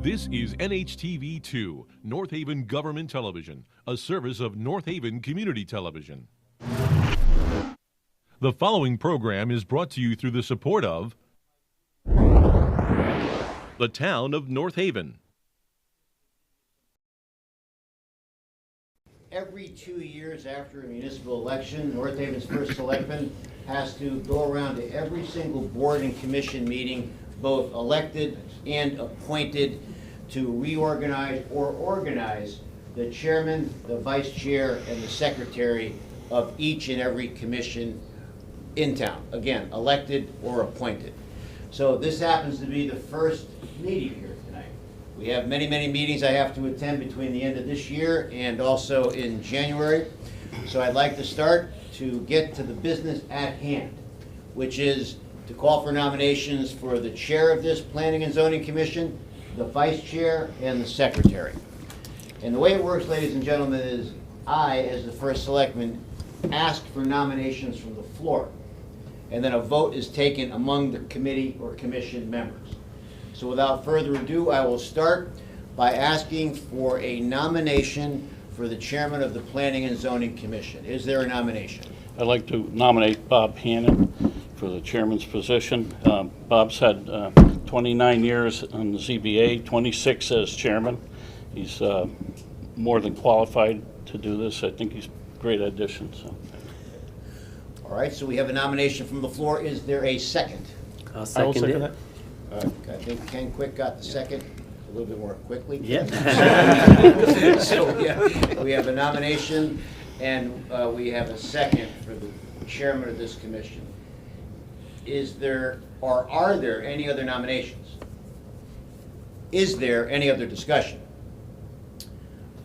This is NHTV2, North Haven Government Television, a service of North Haven Community Television. The following program is brought to you through the support of the town of North Haven. Every 2 years after a municipal election, North Haven's first selectman has to go around to every single board and commission meeting, both elected and appointed, to reorganize or organize the chairman, the vice chair, and the secretary of each and every commission in town. Again, elected or appointed. So this happens to be the first meeting here tonight. We have many, many meetings I have to attend between the end of this year and also in January. So I'd like to start to get to the business at hand, which is to call for nominations for the chair of this Planning and Zoning Commission, the vice chair, and the secretary. And the way it works, ladies and gentlemen, is I, as the first selectman, ask for nominations from the floor. And then a vote is taken among the committee or commission members. So without further ado, I will start by asking for a nomination for the chairman of the Planning and Zoning Commission. Is there a nomination? I'd like to nominate Bob Hannon for the chairman's position. Bob's had 29 years on the ZBA, 26 as chairman. He's more than qualified to do this. I think he's a great addition. So. All right, so we have a nomination from the floor. Is there a second? I'll second it. I think Ken Quick got the second a little bit more quickly. Yeah. So we have a nomination and we have a second for the chairman of this commission. Is there, or are there any other nominations? Is there any other discussion?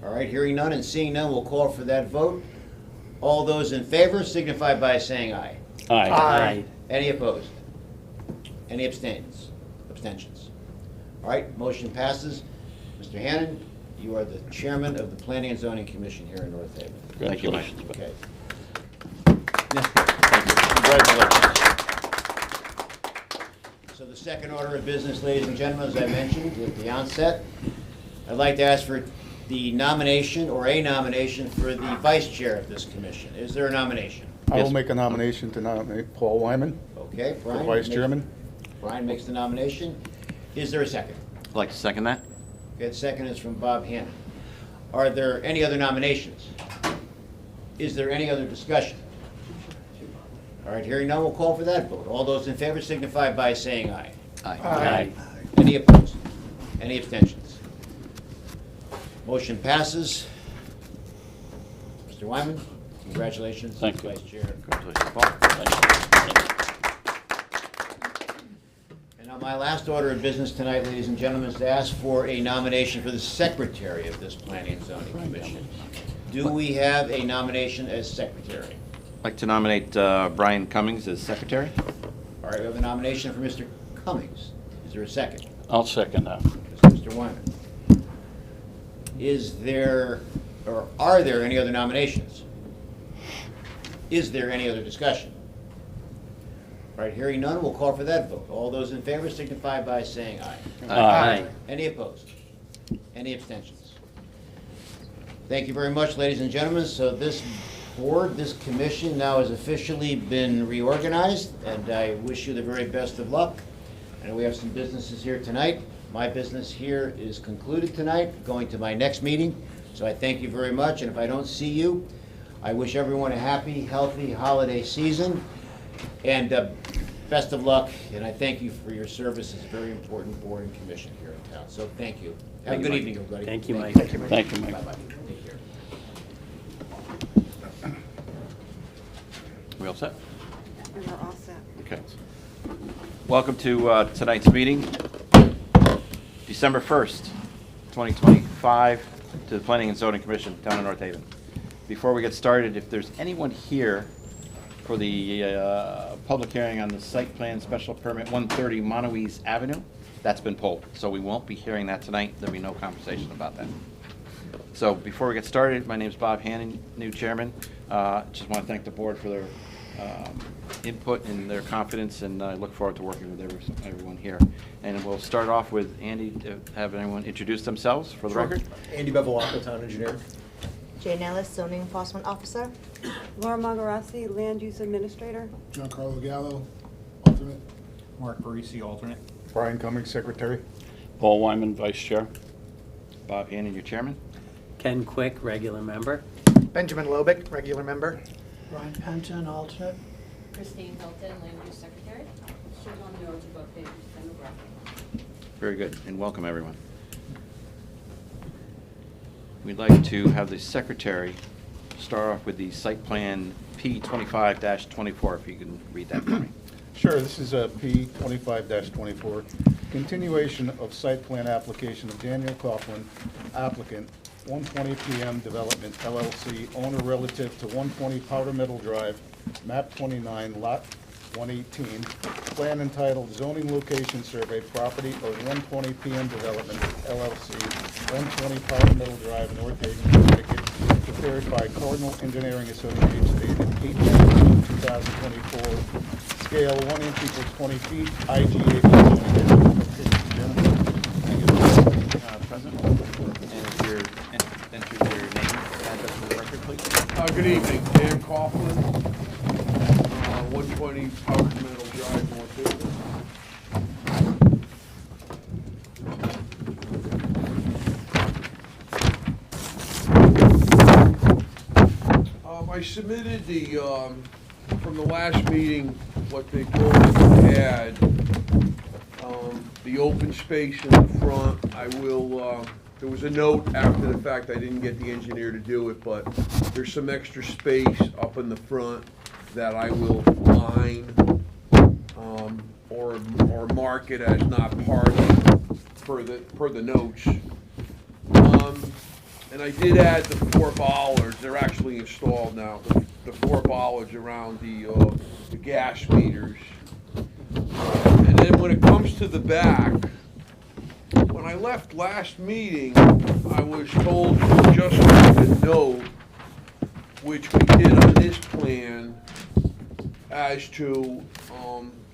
All right, hearing none and seeing none, we'll call for that vote. All those in favor signify by saying aye. Aye. Aye. Any opposed? Any abstentions? All right, motion passes. Mr. Hannon, you are the chairman of the Planning and Zoning Commission here in North Haven. Thank you, Mike. Okay. Congratulations. So the second order of business, ladies and gentlemen, as I mentioned at the onset, I'd like to ask for the nomination or a nomination for the vice chair of this commission. Is there a nomination? I will make a nomination to nominate Paul Wyman Okay, for Brian. vice chairman. Brian makes the nomination. Is there a second? I'd like to second that. Okay, the second is from Bob Hannon. Are there any other nominations? Is there any other discussion? All right, hearing none, we'll call for that vote. All those in favor signify by saying aye. Aye. Any opposed? Any abstentions? Motion passes. Mr. Wyman, congratulations. Thank you. Vice Chair. Congratulations, Paul. And now my last order of business tonight, ladies and gentlemen, is to ask for a nomination for the secretary of this Planning and Zoning Commission. Do we have a nomination as secretary? I'd like to nominate Brian Cummings as secretary. All right, we have a nomination for Mr. Cummings. Is there a second? I'll second that. Mr. Wyman. Is there, or are there any other nominations? Is there any other discussion? All right, hearing none, we'll call for that vote. All those in favor signify by saying aye. Aye. Any opposed? Any abstentions? Thank you very much, ladies and gentlemen. So this board, this commission now has officially been reorganized, and I wish you the very best of luck. I know we have some businesses here tonight. My business here is concluded tonight, going to my next meeting. So I thank you very much, and if I don't see you, I wish everyone a happy, healthy holiday season, and best of luck, and I thank you for your service as a very important board and commission here in town. So thank you. Have a good evening, everybody. Thank you, Mike. Thank you, Mike. Bye-bye. Take care. We all set? And we're all set. Okay. Welcome to tonight's meeting, December 1st, 2025, to the Planning and Zoning Commission, Town of North Haven. Before we get started, if there's anyone here for the public hearing on the site plan special permit 130 Monoease Avenue, that's been pulled, so we won't be hearing that tonight. There'll be no conversation about that. So before we get started, my name is Bob Hannon, new chairman. Just want to thank the board for their input and their confidence, and I look forward to working with everyone here. And we'll start off with Andy, to have anyone introduce themselves for the record. Andy Bevilacqua, Town Engineer. Jane Ellis, Zoning Enforcement Officer. Laura Magarasi, Land Use Administrator. Giancarlo Gallo, alternate. Mark Parisi, alternate. Brian Cummings, Secretary. Paul Wyman, Vice Chair. Bob Hannon, your chairman. Ken Quick, regular member. Benjamin Lobick, regular member. Brian Penton, alternate. Christine Hilton, Land Use Secretary. Siobhan York, Demographic. Very good, and welcome everyone. We'd like to have the secretary start off with the site plan P25-24, if you can read that for me. Sure, this is a P 25-24, continuation of site plan application of Daniel Coughlin, applicant, 120 PM Development LLC, owner relative to 120 Powder Middle Drive, map 29, lot 118, plan entitled Zoning Location Survey, property of 120 PM Development LLC, 120 Powder Middle Drive, North Haven, Connecticut, prepared by Cardinal Engineering Associates, dated 8/2024, scale 1 inch equals 20 feet, IGA. Present. And if you're, enter your name, address for the record, please. Good evening, Dan Coughlin, 120 Powder Middle Drive, North Haven. I submitted from the last meeting, what they both had, the open space in the front. There was a note after the fact, I didn't get the engineer to do it, but there's some extra space up in the front that I will line, or mark it as not parking per the notes. And I did add the 4 bollards, they're actually installed now, the 4 bollards around the gas meters. And then when it comes to the back, when I left last meeting, I was told to just make a note, which we did on this plan, as to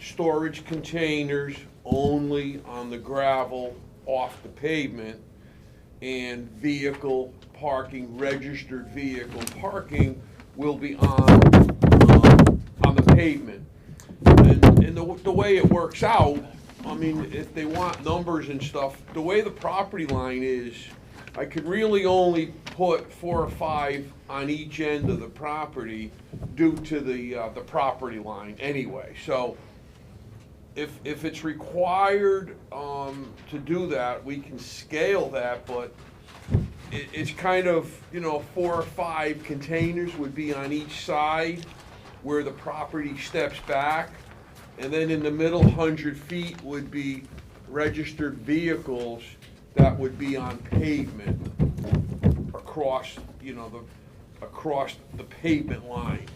storage containers only on the gravel off the pavement, and vehicle parking, registered vehicle parking will be on the pavement. And the way it works out, I mean, if they want numbers and stuff, the way the property line is, I could really only put 4 or 5 on each end of the property due to the property line anyway. So if it's required to do that, we can scale that, but it's kind of, 4 or 5 containers would be on each side where the property steps back. And then in the middle 100 feet would be registered vehicles that would be on pavement across, across the pavement line.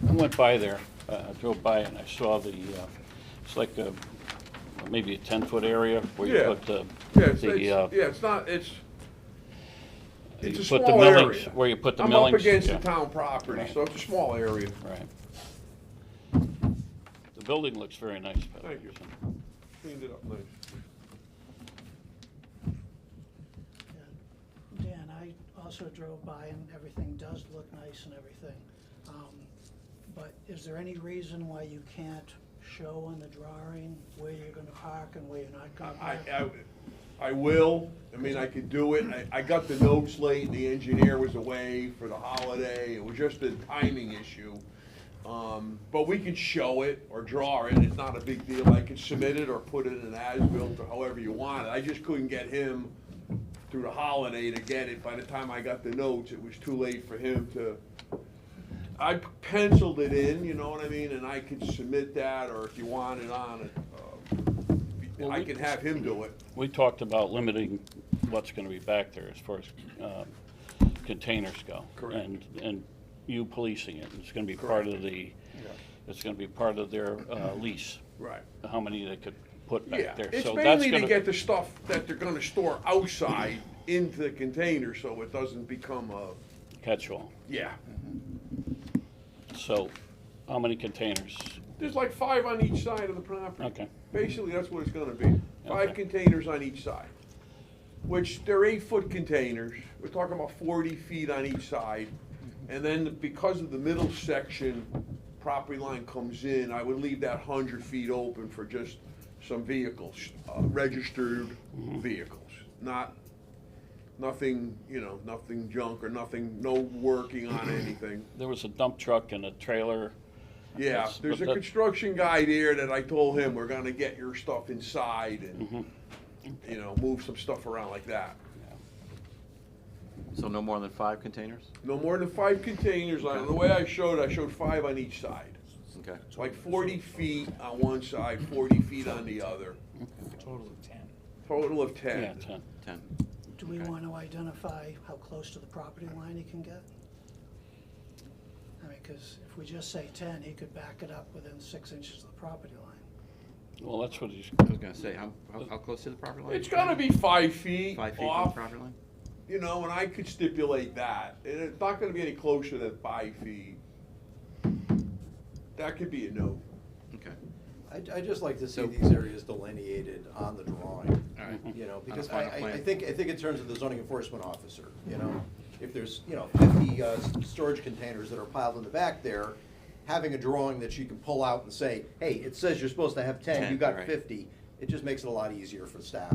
I went by there, drove by and I saw it's like maybe a 10-foot area where you Yeah. put the, it's not, it's a you put the small millings, area. where you put the I'm millings. up against yeah. the town property, Right. so it's a small area. Right. The building looks very nice, by the way. Thank you. Cleaned it up nice. Dan, I also drove by and everything does look nice and everything. But is there any reason why you can't show on the drawing where you're gonna park and where you're not gonna park? I will, I mean, I could do it, I got the notes late, the engineer was away for the holiday, it was just a timing issue. But we can show it or draw it, it's not a big deal, I can submit it or put it in an as-built or however you want it, I just couldn't get him through the holiday to get it. By the time I got the notes, it was too late for him to, I penciled it in, you know what I mean, and I could submit that, or if you want it on it, I can have him do it. We talked about limiting what's gonna be back there as far as containers go. Correct. And you policing it, it's gonna be part of the it's gonna be part of their lease, Right. how many they could put Yeah, back there. it's So that's mainly to gonna- get the stuff that they're gonna store outside into the container so it doesn't become a, Catch-all. yeah. So, how many containers? There's like 5 on each side of the property. Okay. Basically, that's what it's gonna be. 5 Okay. containers on each side, which they're 8-foot containers. We're talking about 40 feet on each side. And then because of the middle section, property line comes in, I would leave that 100 feet open for just some vehicles, registered vehicles. Nothing, nothing junk or nothing, no working on anything. There was a dump truck and a trailer. Yeah, That's- there's a but that- construction guy there that I told him, we're gonna get your stuff inside and, move some stuff around like that. So no more than 5 containers? No more than 5 containers. The way I showed 5 on each side. Okay. Like 40 feet on one side, 40 feet on the other. Total of 10. Total of 10. Yeah, 10. 10. Do we want to identify how close to the property line he can get? I mean, because if we just say 10, he could back it up within 6 inches of the property line. Well, that's what he's, I was gonna say, how close to the property line? It's gonna be 5 feet 5 feet from the off, property line? and I could stipulate that. And it's not gonna be any closer than 5 feet. That could be a no. Okay. I'd just like to see So- these areas delineated on the drawing. All right. Because On the final I plan. think in terms of the zoning enforcement officer, if there's, 50 storage containers that are piled in the back there, having a drawing that she can pull out and say, hey, it says you're supposed to have 10, you 10, got right. 50, it just makes it a lot easier for staff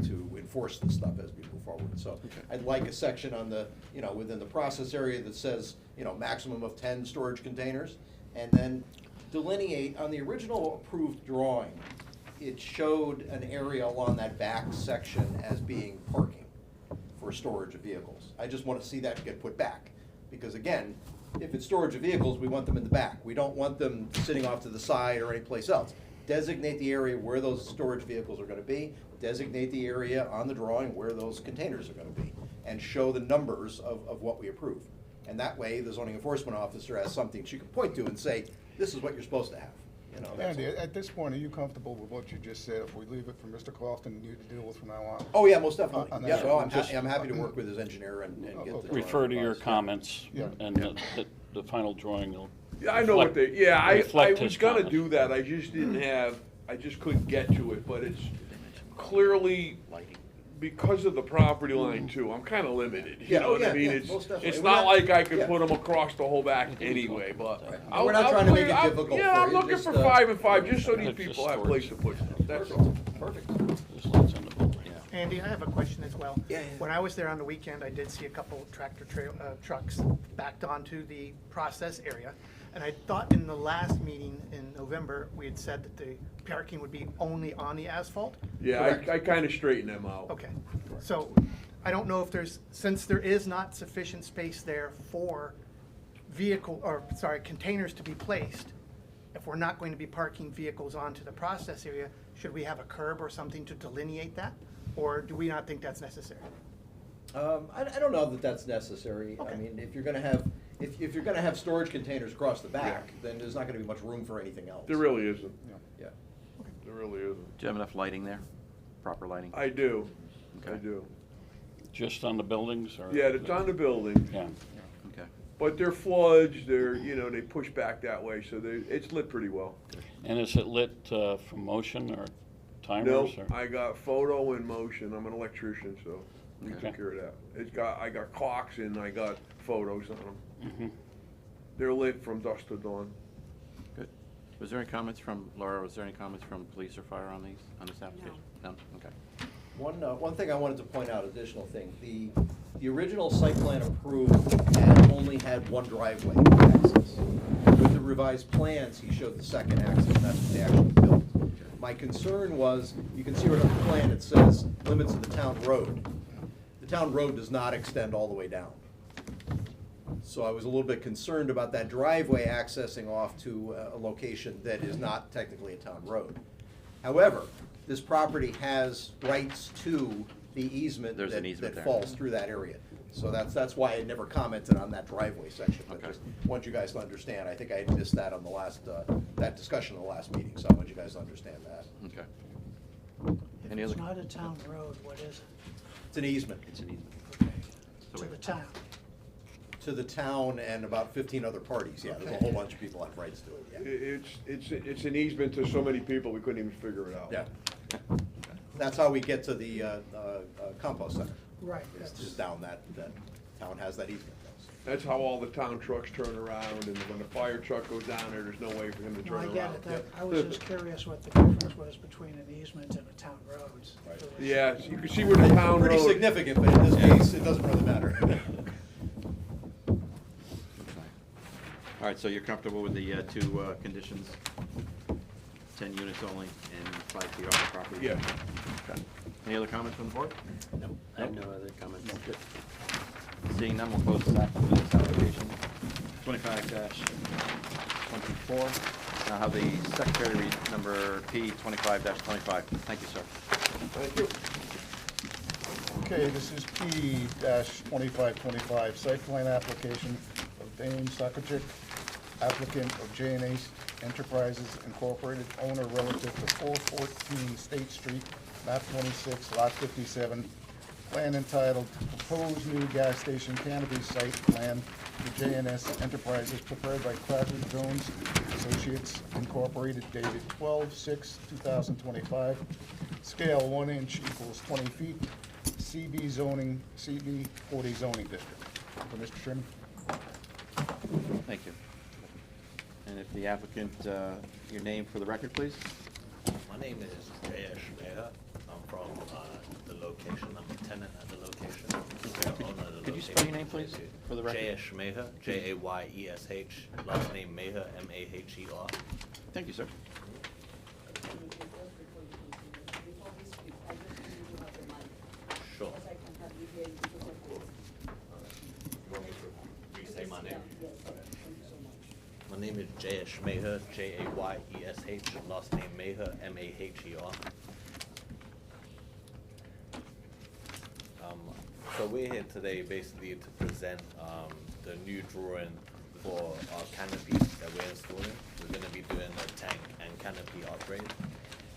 to enforce this stuff as we move forward. So I'd like a section on the, within the process area that says, maximum of 10 storage containers, and then delineate on the original approved drawing, it showed an area along that back section as being parking for storage of vehicles. I just want to see that get put back, because again, if it's storage of vehicles, we want them in the back. We don't want them sitting off to the side or anyplace else. Designate the area where those storage vehicles are going to be, designate the area on the drawing where those containers are going to be, and show the numbers of what we approve. And that way, the zoning enforcement officer has something she can point to and say, this is what you're supposed to have. That's Andy, all. at this point, are you comfortable with what you just said? If we leave it for Mr. Clofton, you to deal with from now on? Oh, yeah, most definitely. On Yeah, that, no, just- I'm happy to work with his engineer and get the drawing refer to your revised. comments, Yeah. and the final drawing will. Yeah, I know what they, I reflect was his gonna comments. do that, I just couldn't get to it, but it's clearly, because of the property line too, I'm kinda limited, you Yeah, know oh, what I yeah, mean? yeah, It's most definitely. it's We're not not- like I could yeah. put them across the whole back anyway, but. We're not trying to make it difficult Yeah, for I'm you, looking just, for 5 and 5, just so these Just people have storage. place to put stuff, that's all. Perfect. Just lots in the building. Andy, I have a question as well. Yeah, yeah. When I was there on the weekend, I did see a couple tractor trucks backed onto the process area. And I thought in the last meeting in November, we had said that the parking would be only on the asphalt. Yeah, Correct. I kinda straightened them out. Okay, so I don't know if since there is not sufficient space there for containers to be placed, if we're not going to be parking vehicles onto the process area, should we have a curb or something to delineate that? Or do we not think that's necessary? I don't know that that's necessary. I Okay. mean, if you're gonna have storage containers across the back, then there's not gonna be much room for anything else. There really isn't, Yeah. there really isn't. Do you have enough lighting there? Proper lighting? I do, I Okay. do. Just on the buildings, or? Yeah, it's on the building. Yeah. Okay. But they're floods, they push back that way, so it's lit pretty well. And is it lit from motion or No, timers? or- I got photo in motion, I'm an electrician, so we Okay. took care of that. I got clocks and I got photos on them. Mhm. They're lit from dusk to dawn. Good. Was there any comments from, Laura, was there any comments from police or fire on this application? No. Okay. One thing I wanted to point out, additional thing, the original site plan approved had only had one driveway access. With the revised plans, he showed the second access, that's what they actually built. My concern was, you can see right on the plan, it says limits of the town road. The town road does not extend all the way down. So I was a little bit concerned about that driveway accessing off to a location that is not technically a town road. However, this property has rights to the easement There's an easement that there. falls through that area. So that's why I never commented on that driveway section, but Okay. just want you guys to understand. I think I had missed that on the last, that discussion in the last meeting, so I want you guys to understand that. Okay. If Any it's other? not a town road, what is it? It's an easement. It's an easement. So To we- the town? To the town and about 15 other parties, yeah. There's a Okay. whole bunch of people have rights to it, yeah. It's an easement to so many people, we couldn't even figure it out. Yeah. That's how we get to the compost center. Right, It's that's, just down that town has that easement. That's how all the town trucks turn around, and when the fire truck goes down there, there's no way for him to no, turn I around. get it. Yep. I was just curious what the difference was between an easement and a town road. Right. Yeah, you can see where the town road. Pretty significant, but in this case, it doesn't really matter. All right, so you're comfortable with the two conditions? 10 units only and 5 feet off the property? Yeah. Okay. Any other comments from the board? No, I have no other comments. Seeing none, we'll close this application. 25-24. Now have the secretary read number P 25-25. Thank you, sir. Thank you. Okay, this is P-2525, site plan application of Dane Sakajic, applicant of J&A Enterprises Incorporated, owner relative to 414 State Street, map 26, lot 57, plan entitled Proposed New Gas Station Canopy Site Plan to J&S Enterprises, prepared by Crawford Jones Associates Incorporated, dated 12/6/2025, scale 1 inch equals 20 feet, CB zoning, CB 40 zoning district. So, Mr. Chairman? Thank you. And if the applicant, your name for the record, please? My name is Jayesh Mehta. I'm from the location. I'm a tenant at the location. Could you spell your name, please, for the record? Jayesh Mehta, Jayesh. Last name Mehta, Maher. Thank you, sir. Sure. You want me to re-say my name? My name is Jayesh Mehta, Jayesh. Last name Maher, Maher. So we're here today basically to present the new drawing for our canopy that we're installing. We're going to be doing a tank and canopy upgrade,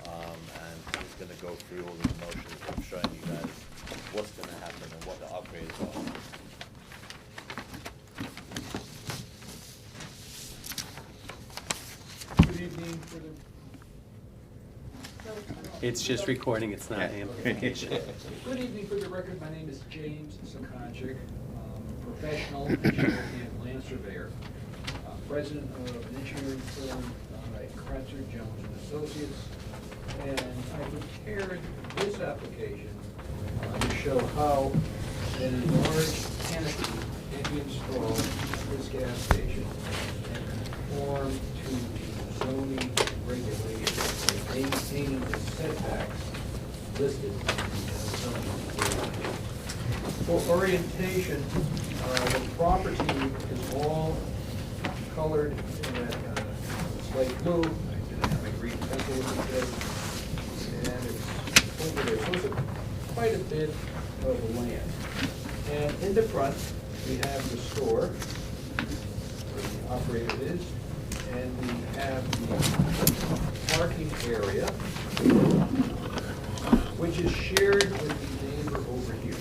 and he's going to go through all the motions of showing you guys what's going to happen and what the upgrades are. Good evening for the. It's just recording, it's not amplification. Good evening for the record, my name is James Sakonchik, professional engineer and land surveyor, president of an engineering firm at Crawford Jones and Associates, and I prepared this application to show how an enlarged canopy can be installed at this gas station and conform to zoning regulations, maintaining the setbacks listed in the zoning regulations. For orientation, the property is all colored in that light blue. I didn't have my green pencil with me today. And it's over there. So it's quite a bit of land. And in the front, we have the store, where the operator is, and we have the parking area, which is shared with the neighbor over here.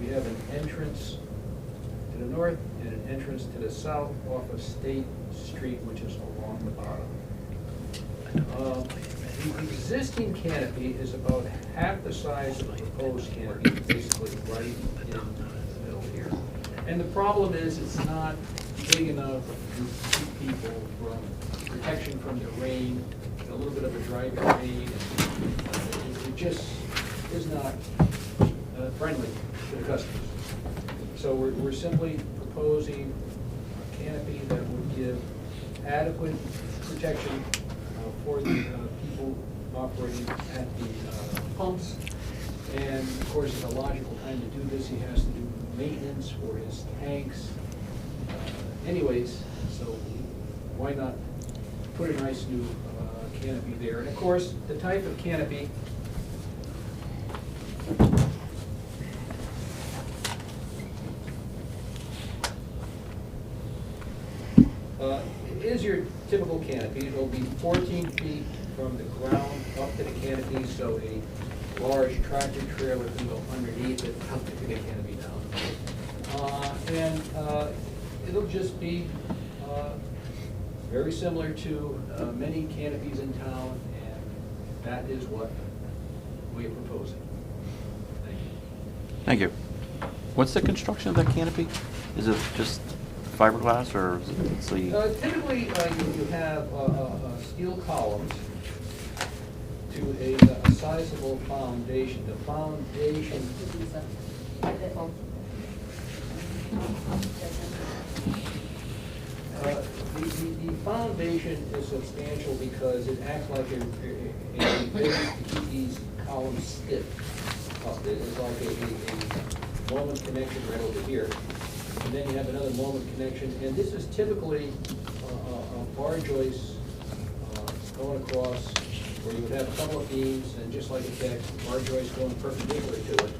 We have an entrance to the north and an entrance to the south off of State Street, which is along the bottom. The existing canopy is about half the size of the proposed canopy, basically right in the middle here. And the problem is it's not big enough to keep people from protection from the rain, a little bit of a driving rain. It just is not friendly to the customers. So we're simply proposing a canopy that would give adequate protection for the people operating at the pumps. And of course, at a logical time to do this, he has to do maintenance for his tanks. Anyways, so why not put a nice new canopy there? And of course, the type of canopy your typical canopy. It'll be 14 feet from the ground up to the canopy, so a large tractor trailer can go underneath it up to the canopy down. It'll just be very similar to many canopies in town, and that is what we're proposing. Thank you. Thank you. What's the construction of that canopy? Is it just fiberglass or is it Typically, you have steel columns to a sizable foundation. The foundation. The foundation is substantial because it acts like a base to keep these columns stiff up. It's like a moment connection right over here. And then you have another moment connection. And this is typically a bar joist going across where you would have a couple of beams and just like a deck, bar joist going perpendicular to it.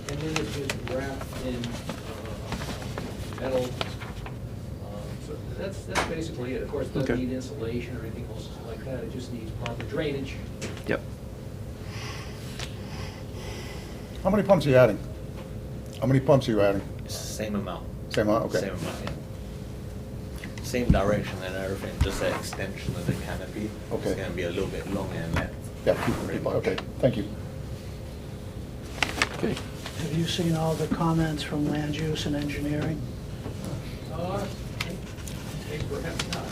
And then it's just wrapped in metal. So that's basically it. Of course, it doesn't need insulation or anything else like that. It just needs proper drainage. Yep. How many pumps are you adding? How many pumps are you adding? It's the same amount. Same amount, okay. Same amount, yeah. Same direction and everything, just an extension of the canopy. Okay. It's gonna be a little bit longer in length. Yeah, okay, thank you. Okay. Have you seen all the comments from land use and engineering? Perhaps not.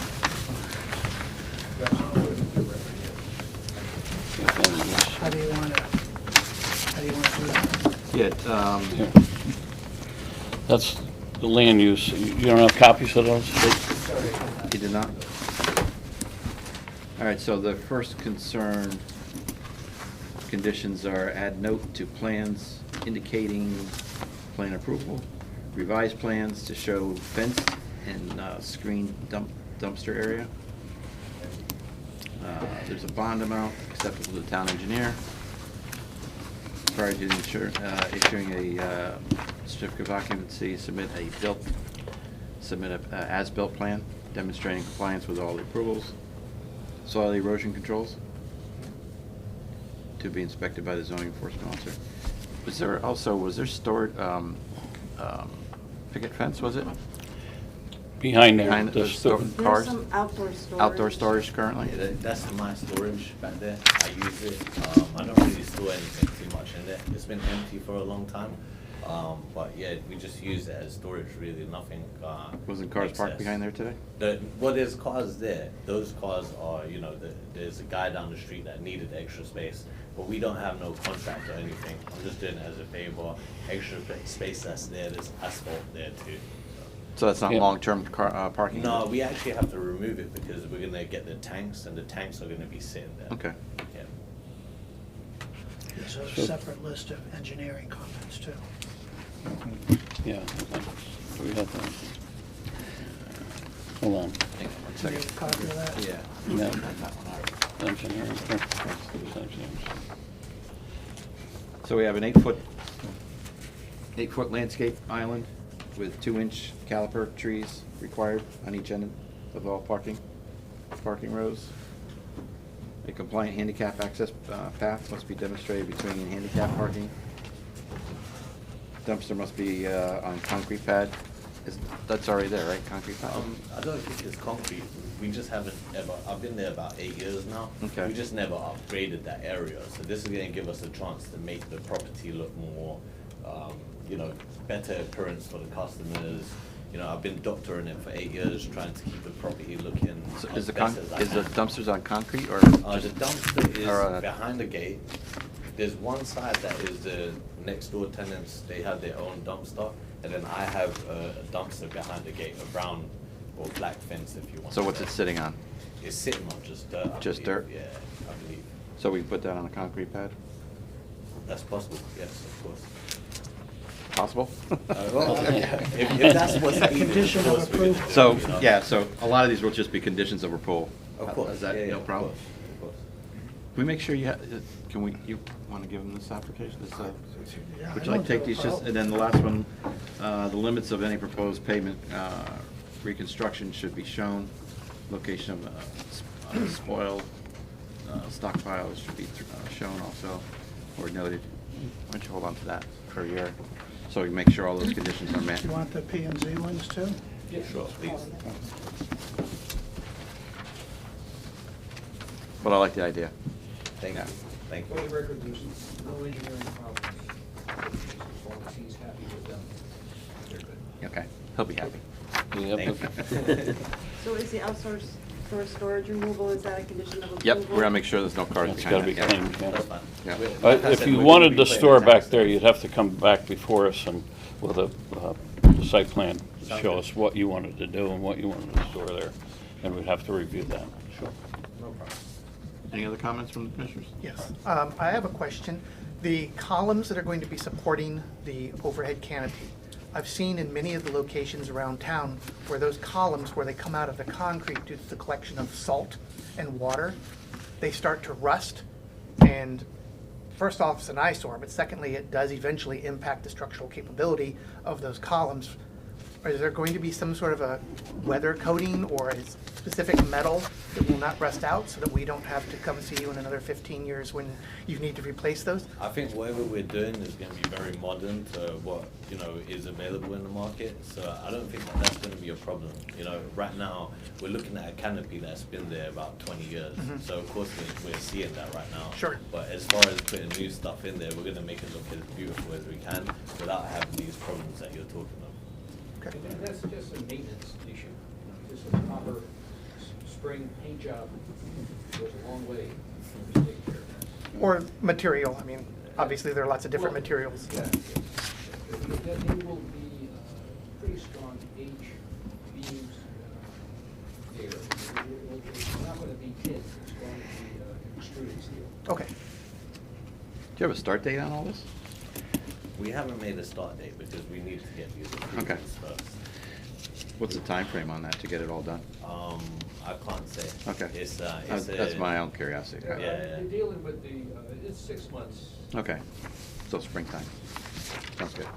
How do you want to do that? Yeah, That's the land use. You don't have copies of those? you did not? All right, so the first concern conditions are add note to plans indicating plan approval, revised plans to show fence and screened dumpster area. There's a bond amount acceptable to the town engineer. Prior to issuing a certificate of occupancy, submit a as-built plan demonstrating compliance with all the approvals. Soil erosion controls to be inspected by the zoning enforcement officer. Was there stored picket fence, was it? Behind there. Behind the cars? There's some outdoor storage. Outdoor storage currently? Yeah, that's my storage back there. I use it. I don't really store anything too much in there. It's been empty for a long time. But yeah, we just use it as storage, really, nothing. Wasn't cars excess. parked behind there today? Well, there's cars there. Those cars are, there's a guy down the street that needed extra space, but we don't have no contract or anything. I'm just doing it as a favor. Extra space that's there, there's asphalt there too. So that's not long-term parking? No, we actually have to remove it because we're gonna get the tanks, and the tanks are gonna be sitting there. Okay. Yeah. There's a separate list of engineering comments, too. Yeah. Do we have that? Hold on. Hang on one Do you second. have a copy of that? Yeah. Yeah. Engineering. So we have an 8-foot landscape island with 2-inch caliper trees required on each end of all parking rows. A compliant handicap access path must be demonstrated between handicap parking. Dumpster must be on concrete pad. That's already there, right? Concrete pad? I don't think it's concrete. We just haven't ever, I've been there about 8 years now. Okay. We just never upgraded that area. So this is gonna give us a chance to make the property look more, better appearance for the customers. I've been doctoring it for 8 years, trying to keep the property looking So as is the best as I can. dumpsters on concrete or? The dumpster is or, behind the gate. There's one side that is the next door tenants, they have their own dumpster, and then I have a dumpster behind the gate, a brown or black fence if you want. So what's it sitting on? It's sitting on just dirt. I Just believe. dirt? Yeah, I believe. So we can put that on a concrete pad? That's possible, yes, of course. Possible? If that's what's needed, Condition of of course we're gonna approval. do So, it, you know. yeah, so a lot of these will just be conditions of approval. Of course. Is that yeah, no of problem? course, of course. Can we make sure you you want to give them this application? Yeah, Would I you like don't to take have a these just, problem. and then the last one, the limits of any proposed pavement reconstruction should be shown. location of spoiled stockpiles should be shown also, or noted. Why don't you hold on to that for a year, so we make sure all those conditions are met. You want the P and Z ones too? Yeah, sure, please. But I like the idea. Thank you. Thank For you. the record, there's no engineering problems. As long as he's happy with them, they're good. Okay, he'll be happy. Thank you. So is the outsourced for storage removal, is that a condition of approval? Yep, we're gonna make sure there's no cars It's behind gotta be that. cleaned, yeah. That's fine. Yeah. Like I If said, you we're wanted gonna be to playing store the back tax. there, you'd have to come back before us and with a site plan, to Sounds show good. us what you wanted to do and what you wanted to store there, and we'd have to review that. Sure. No problem. Any other comments from the commissioners? Yes. I have a question. The columns that are going to be supporting the overhead canopy, I've seen in many of the locations around town where those columns, where they come out of the concrete due to the collection of salt and water, they start to rust. And first off, it's an eyesore, but secondly, it does eventually impact the structural capability of those columns. Is there going to be some sort of a weather coating or a specific metal that will not rust out so that we don't have to come see you in another 15 years when you need to replace those? I think whatever we're doing is going to be very modern to what is available in the market. So I don't think that's going to be a problem. Right now we're looking at a canopy that's been there about 20 years. Mhm. So of course we're seeing that right now. Sure. But as far as putting new stuff in there, we're going to make it look as beautiful as we can without having these problems that you're talking of. And that's just a maintenance issue. Just a proper spring paint job goes a long way to take care of that. Or material, I mean, obviously there are lots of different Well, materials. Yeah. It will be pretty strong H beams there. It's not going to be tin, it's going to be extruded steel. Okay. Do you have a start date on all this? We haven't made a start date because we need to get these approvals Okay. first. What's the time frame on that to get it all done? I can't say. Okay. That's my own curiosity. Yeah, Yeah. They're dealing with it's 6 months. Okay, so springtime. Sounds good.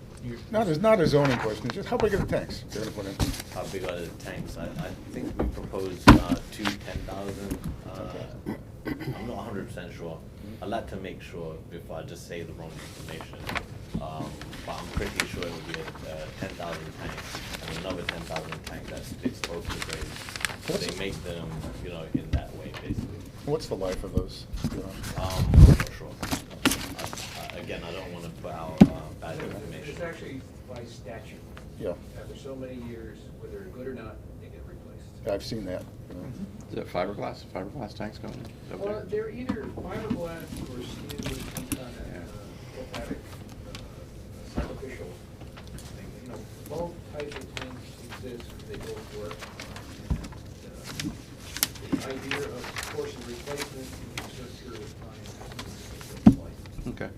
Not a zoning question, just how big are the tanks they're gonna put in? How big are the tanks? I think we proposed 2 10,000. I'm not 100% sure. I'd like to make sure before I just say the wrong information. But I'm pretty sure it will be a 10,000 tank and another 10,000 tank that splits both the grades. They make them, in that way, basically. What's the life of those? I'm not sure. Again, I don't want to put out bad information. It's actually by statute. Yeah. After so many years, whether they're good or not, they get replaced. I've seen that. Is it fiberglass? Fiberglass tanks going in? Up Well, there? they're either fiberglass or steel with some kind of pneumatic, sacrificial thing. Both types of tanks exist, they both work. And the idea of course of replacement in a certain period of time has to be Okay.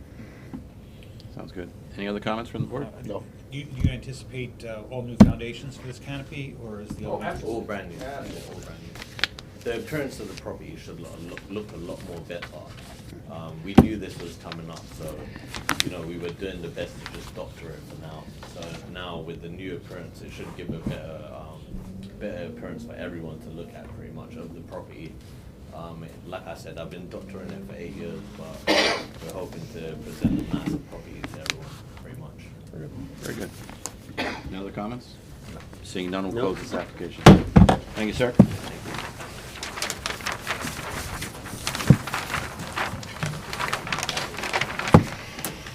Sounds good. Any other comments from the board? No. Do you anticipate all new foundations for this canopy, or is the old? All brand new. All brand new. The appearance of the property should look a lot more better. We knew this was coming up, so we were doing the best to just doctor it for now. So now with the new appearance, it should give a better appearance for everyone to look at, pretty much, of the property. Like I said, I've been doctoring it for 8 years, but we're hoping to present a massive property to everyone, pretty much. Very good. Any other comments? Seeing none, we'll No. close this application. Thank you, sir.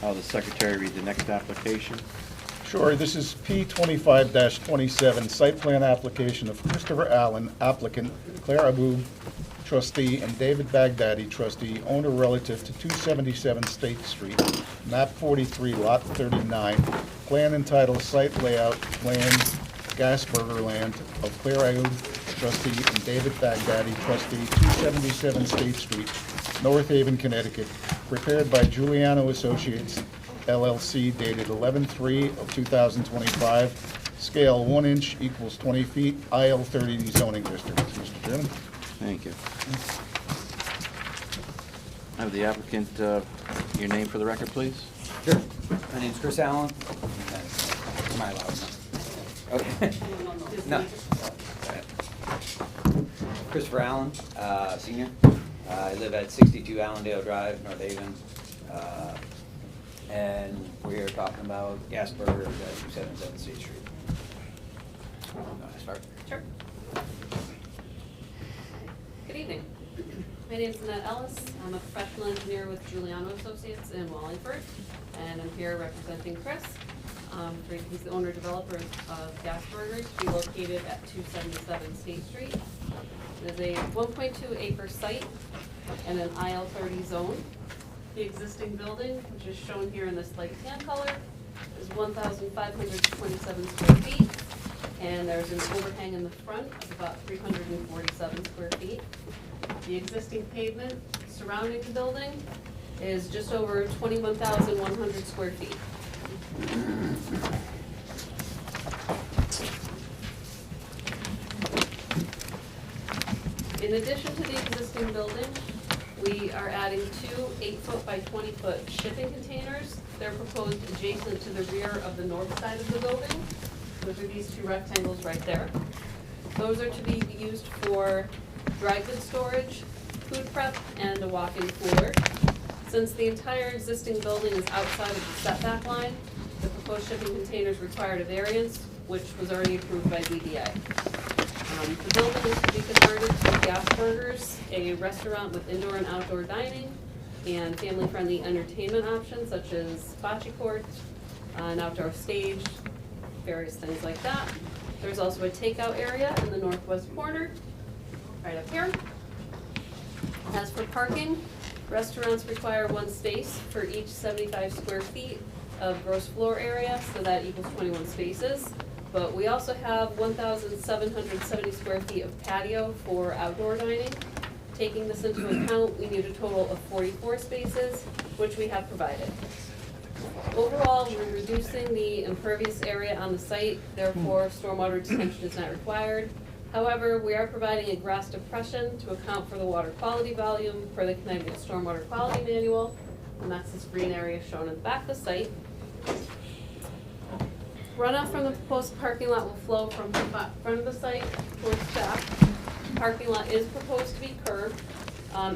I'll have the secretary read the next application. Sure, this is P 25-27, site plan application of Christopher Allen, applicant, Claire Abu, trustee, and David Baghdadi, trustee, owner relative to 277 State Street, map 43, lot 39, plan entitled Site Layout Plan, Gasburger Land, of Claire Abu, trustee, and David Baghdadi, trustee, 277 State Street, North Haven, Connecticut, prepared by Giuliano Associates, LLC, dated 11/3 of 2025, scale 1 inch equals 20 feet, IL 30 zoning district. Mr. Chairman. Thank you. I have the applicant, your name for the record, please? Sure. My name's Chris Allen. Am I allowed? Okay. No. Christopher Allen, senior. I live at 62 Allendale Drive, North Haven. And we're talking about gas burgers at 277 State Street. Want to start? Sure. Good evening. My name is Annette Ellis. I'm a professional engineer with Giuliano Associates in Wallingford, and I'm here representing Chris. He's the owner-developer of Gas Burgers, to be located at 277 State Street. It is a 1.2 acre site and an IL30 zone. The existing building, which is shown here in this light tan color, is 1,527 square feet, and there's an overhang in the front of about 347 square feet. The existing pavement surrounding the building is just over 21,100 square feet. In addition to the existing building, we are adding two 8-foot by 20-foot shipping containers. They're proposed adjacent to the rear of the north side of the building. Those are these two rectangles right there. Those are to be used for dry goods storage, food prep, and a walk-in cooler. Since the entire existing building is outside of the setback line, the proposed shipping containers required a variance, which was already approved by ZBA. The building is to be converted to Gas Burgers, a restaurant with indoor and outdoor dining and family-friendly entertainment options such as bocce court, an outdoor stage, various things like that. There's also a takeout area in the northwest corner, right up here. As for parking, restaurants require one space for each 75 square feet of gross floor area, so that equals 21 spaces. But we also have 1,770 square feet of patio for outdoor dining. Taking this into account, we need a total of 44 spaces, which we have provided. Overall, we're reducing the impervious area on the site, therefore stormwater detention is not required. However, we are providing a grass depression to account for the water quality volume per the Connecticut Stormwater Quality Manual, and that's this green area shown in the back of the site. Runoff from the proposed parking lot will flow from the front of the site towards the back. The parking lot is proposed to be curved,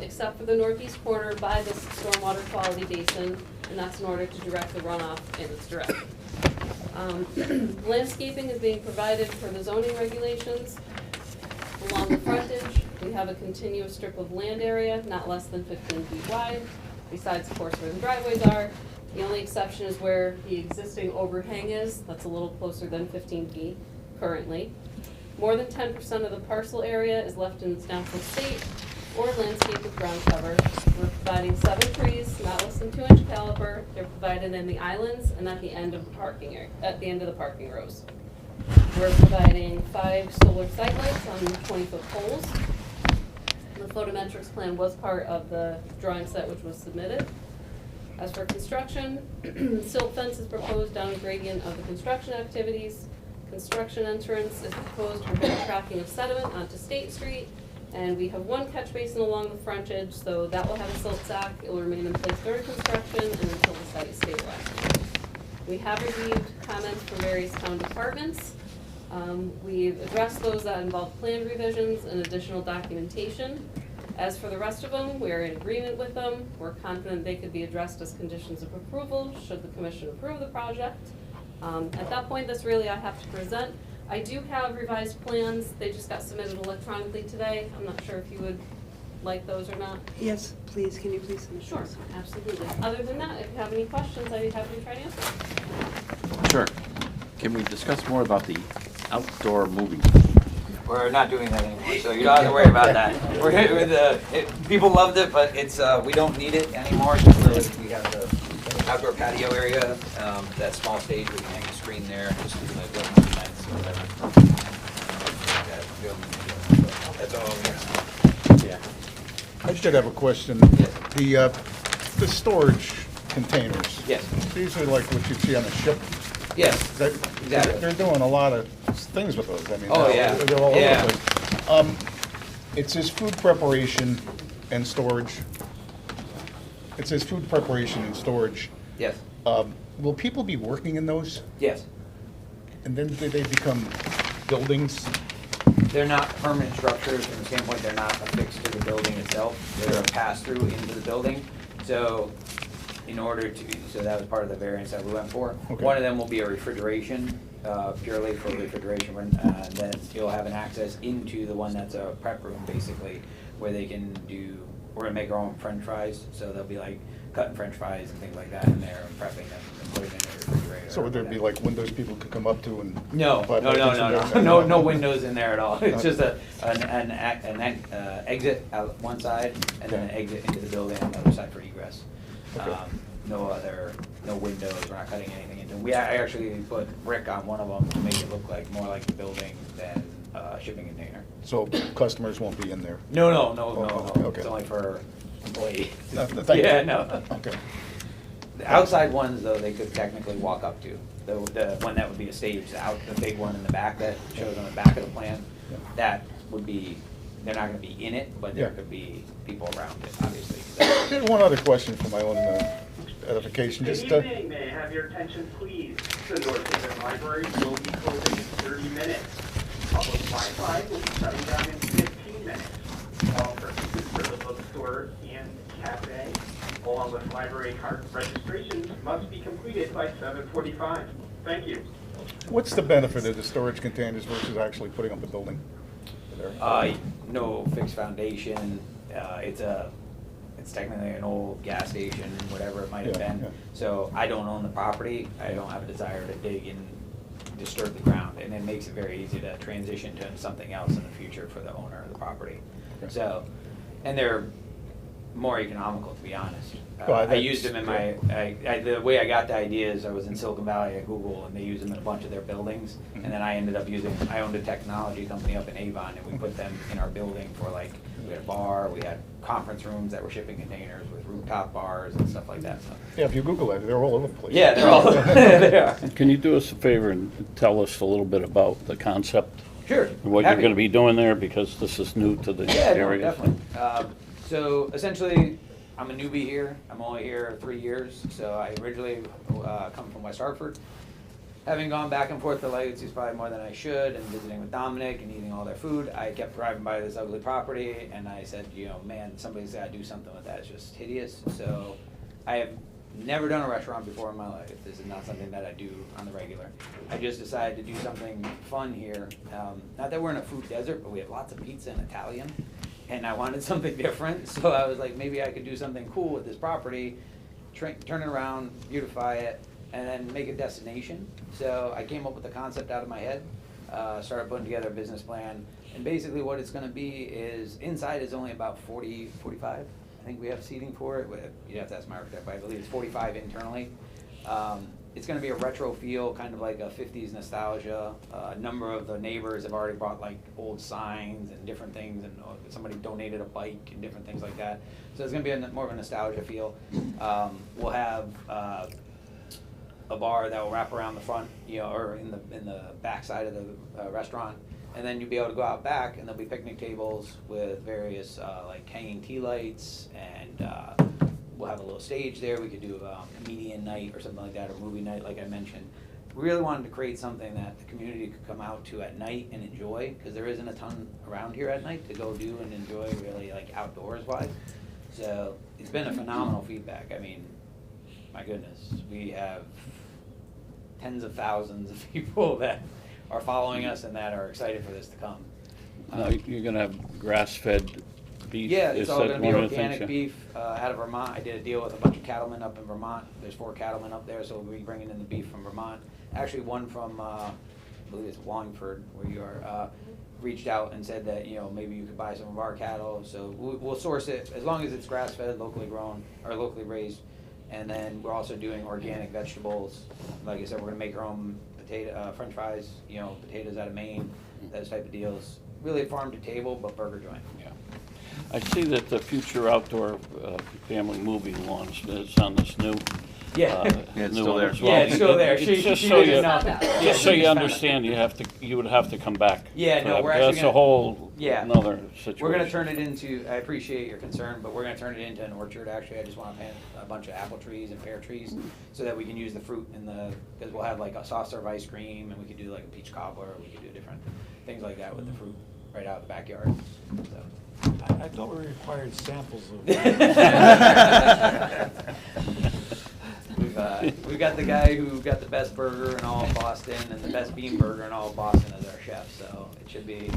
except for the northeast corner by this stormwater quality basin, and that's in order to direct the runoff in its direction. Landscaping is being provided per the zoning regulations. Along the frontage, we have a continuous strip of land area, not less than 15 feet wide, besides, of course, where the driveways are. The only exception is where the existing overhang is. That's a little closer than 15 feet currently. More than 10% of the parcel area is left in its natural state or landscaped with ground cover. We're providing 7 trees, not less than 2-inch caliber. They're provided in the islands and at the end of the parking area, at the end of the parking rows. We're providing 5 solar site lights on 20-foot poles. The photometrics plan was part of the drawing set which was submitted. As for construction, silt fence is proposed down gradient of the construction activities. Construction entrance is proposed for better tracking of sediment onto State Street. And we have 1 catch basin along the frontage, so that will have a silt sack. It will remain in place during construction and until the site is stabilized. We have reviewed comments from various town departments. We've addressed those that involve plan revisions and additional documentation. As for the rest of them, we are in agreement with them. We're confident they could be addressed as conditions of approval should the commission approve the project. At that point, that's really I have to present. I do have revised plans. They just got submitted electronically today. I'm not sure if you would like those or not. Yes, please, can you please submit Sure, those? absolutely. Other than that, if you have any questions, I'd be happy to try to answer. Sure. Can we discuss more about the outdoor movie? We're not doing that anymore, so you don't have to worry about that. People loved it, but it's we don't need it anymore. Just we have the outdoor patio area, that small stage, we can hang a screen there, just for the building events or whatever. That's all. Yeah. I just have a question. Yes. The storage containers. Yes. These are like what you see on a ship. Yes. Exactly. They're doing a lot of things with those. I mean, oh yeah. They're all over the place. It says food preparation and storage. It says food preparation and storage. Yes. Will people be working in those? Yes. And then do they become buildings? They're not permanent structures from the standpoint they're not affixed to the building itself. They're a pass-through into the building. So in order to, so that was part of the variance that we went for. Okay. One of them will be a refrigeration, purely for refrigeration, and then you'll have an access into the one that's a prep room, basically, where they can do, we're gonna make our own french fries, so they'll be like cutting french fries and things like that in there and prepping them and putting them in the refrigerator. So would there be like windows people could come up to and? No, buy no, things from there? no windows in there at all. It's just an exit out one side and then an exit into the building on the other side for egress. Okay. No windows, we're not cutting anything into them. I actually put brick on one of them to make it look like, more like the building than a shipping container. So customers won't be in there? No. Okay. It's only for employees. Thank you. Yeah, no. Okay. The outside ones, though, they could technically walk up to. The one that would be a stage, the big one in the back that shows on the back of the plan, that would be, they're not gonna be in it, but there Yeah. could be people around it, obviously. Here's one other question for my own edification. Good Just, evening, may I have your attention, please? The North Haven Library will be closing in 30 minutes. Public Wi-Fi will be shutting down in 15 minutes. All purchases for the bookstore and cafe, along with library card registrations, must be completed by 7:45. Thank you. what's the benefit of the storage containers versus actually putting up a building there? No fixed foundation, it's technically an old gas station, whatever it might have Yeah, been. yeah. So I don't own the property, I don't have a desire to dig and disturb the ground, and it makes it very easy to transition to something else in the future for the owner of the property. Okay. So, and they're more economical, to be honest. Well, I that's used them in my, the way I got the idea is I was in Silicon Valley at Google, and they use them in a bunch of their buildings. Mm-hmm. And then I ended up I owned a technology company up in Avon, and we put them in our building for like, we had a bar, we had conference rooms that were shipping containers with rooftop bars and stuff like that, so. Yeah, if you Google it, they're all over the place. Yeah, they're all over, they are. Can you do us a favor and tell us a little bit about the concept? Sure. And what Happy. you're gonna be doing there, because this is new to the Yeah, no, area. definitely. So essentially, I'm a newbie here. I'm only here 3 years. So I originally come from West Hartford. Having gone back and forth to Legacy's probably more than I should, and visiting with Dominic and eating all their food, I kept driving by this ugly property, and I said, you know, man, somebody's got to do something with that. It's just hideous. So I have never done a restaurant before in my life. This is not something that I do on the regular. I just decided to do something fun here. Not that we're in a food desert, but we have lots of pizza and Italian. And I wanted something different, so I was like, maybe I could do something cool with this property, turn it around, beautify it, and then make a destination. So I came up with the concept out of my head, started putting together a business plan, and basically what it's gonna be is, inside is only about 40, 45. I think we have seating for it. You'd have to ask my architect, but I believe it's 45 internally. It's gonna be a retro feel, kind of like a 50s nostalgia. A number of the neighbors have already brought like old signs and different things, and somebody donated a bike and different things like that. So it's gonna be more of a nostalgia feel. We'll have a bar that will wrap around the front, you know, or in the back side of the restaurant. And then you'll be able to go out back, and there'll be picnic tables with various like hanging tea lights, and we'll have a little stage there. We could do a comedian night or something like that, or movie night, like I mentioned. We really wanted to create something that the community could come out to at night and enjoy, because there isn't a ton around here at night to go do and enjoy, really, like outdoors wise. So it's been a phenomenal feedback. I mean, my goodness, we have tens of thousands of people that are following us and that are excited for this to come. Now, you're gonna have grass-fed beef? Yeah, Is it's all that gonna be one of the things, organic yeah? beef out of Vermont. I did a deal with a bunch of cattlemen up in Vermont. There's 4 cattlemen up there, so we'll be bringing in the beef from Vermont. Actually, one from, I believe it's Wallingford, where you are, reached out and said that, you know, maybe you could buy some of our cattle. So we'll source it, as long as it's grass-fed, locally grown, or locally raised. And then we're also doing organic vegetables. Like I said, we're gonna make our own potato, french fries, you know, potatoes out of Maine, those type of deals. Really farm to table, but burger joint. Yeah. I see that the future outdoor family movie launch is on this new. Yeah. Yeah, it's new still one there. as well. Yeah, it's still there. It's She just so didn't you, know that. Yeah, just so she you just found understand, you would have to come back. Yeah, for no, that, we're because actually that's gonna. a whole Yeah. another situation. We're gonna turn it into, I appreciate your concern, but we're gonna turn it into an orchard, actually. I just wanna plant a bunch of apple trees and pear trees, so that we can use the fruit in because we'll have like a soft serve ice cream, and we could do like a peach cobbler, we could do different things like that with the fruit. right out of the backyard, so. I thought we required samples of. We've got the guy who got the best burger in all of Boston and the best bean burger in all of Boston as our chef, so it should be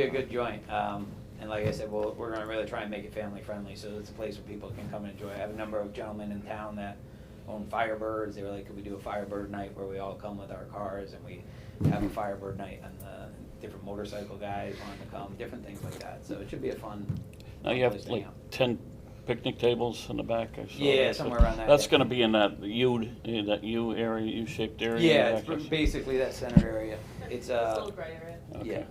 a good joint. And like I said, we're gonna really try and make it family friendly, so it's a place where people can come and enjoy. I have a number of gentlemen in town that own Firebirds. They were like, could we do a Firebird night where we all come with our cars and we have a Firebird night, and the different motorcycle guys wanting to come, different things like that. So it should be a fun. Now you have place to like hang out. 10 picnic tables in the back, I saw. Yeah, that. somewhere around that, That's yeah. gonna be in that U area, U-shaped area? Yeah, in the back, it's basically that center area. It's Little gray area. yeah.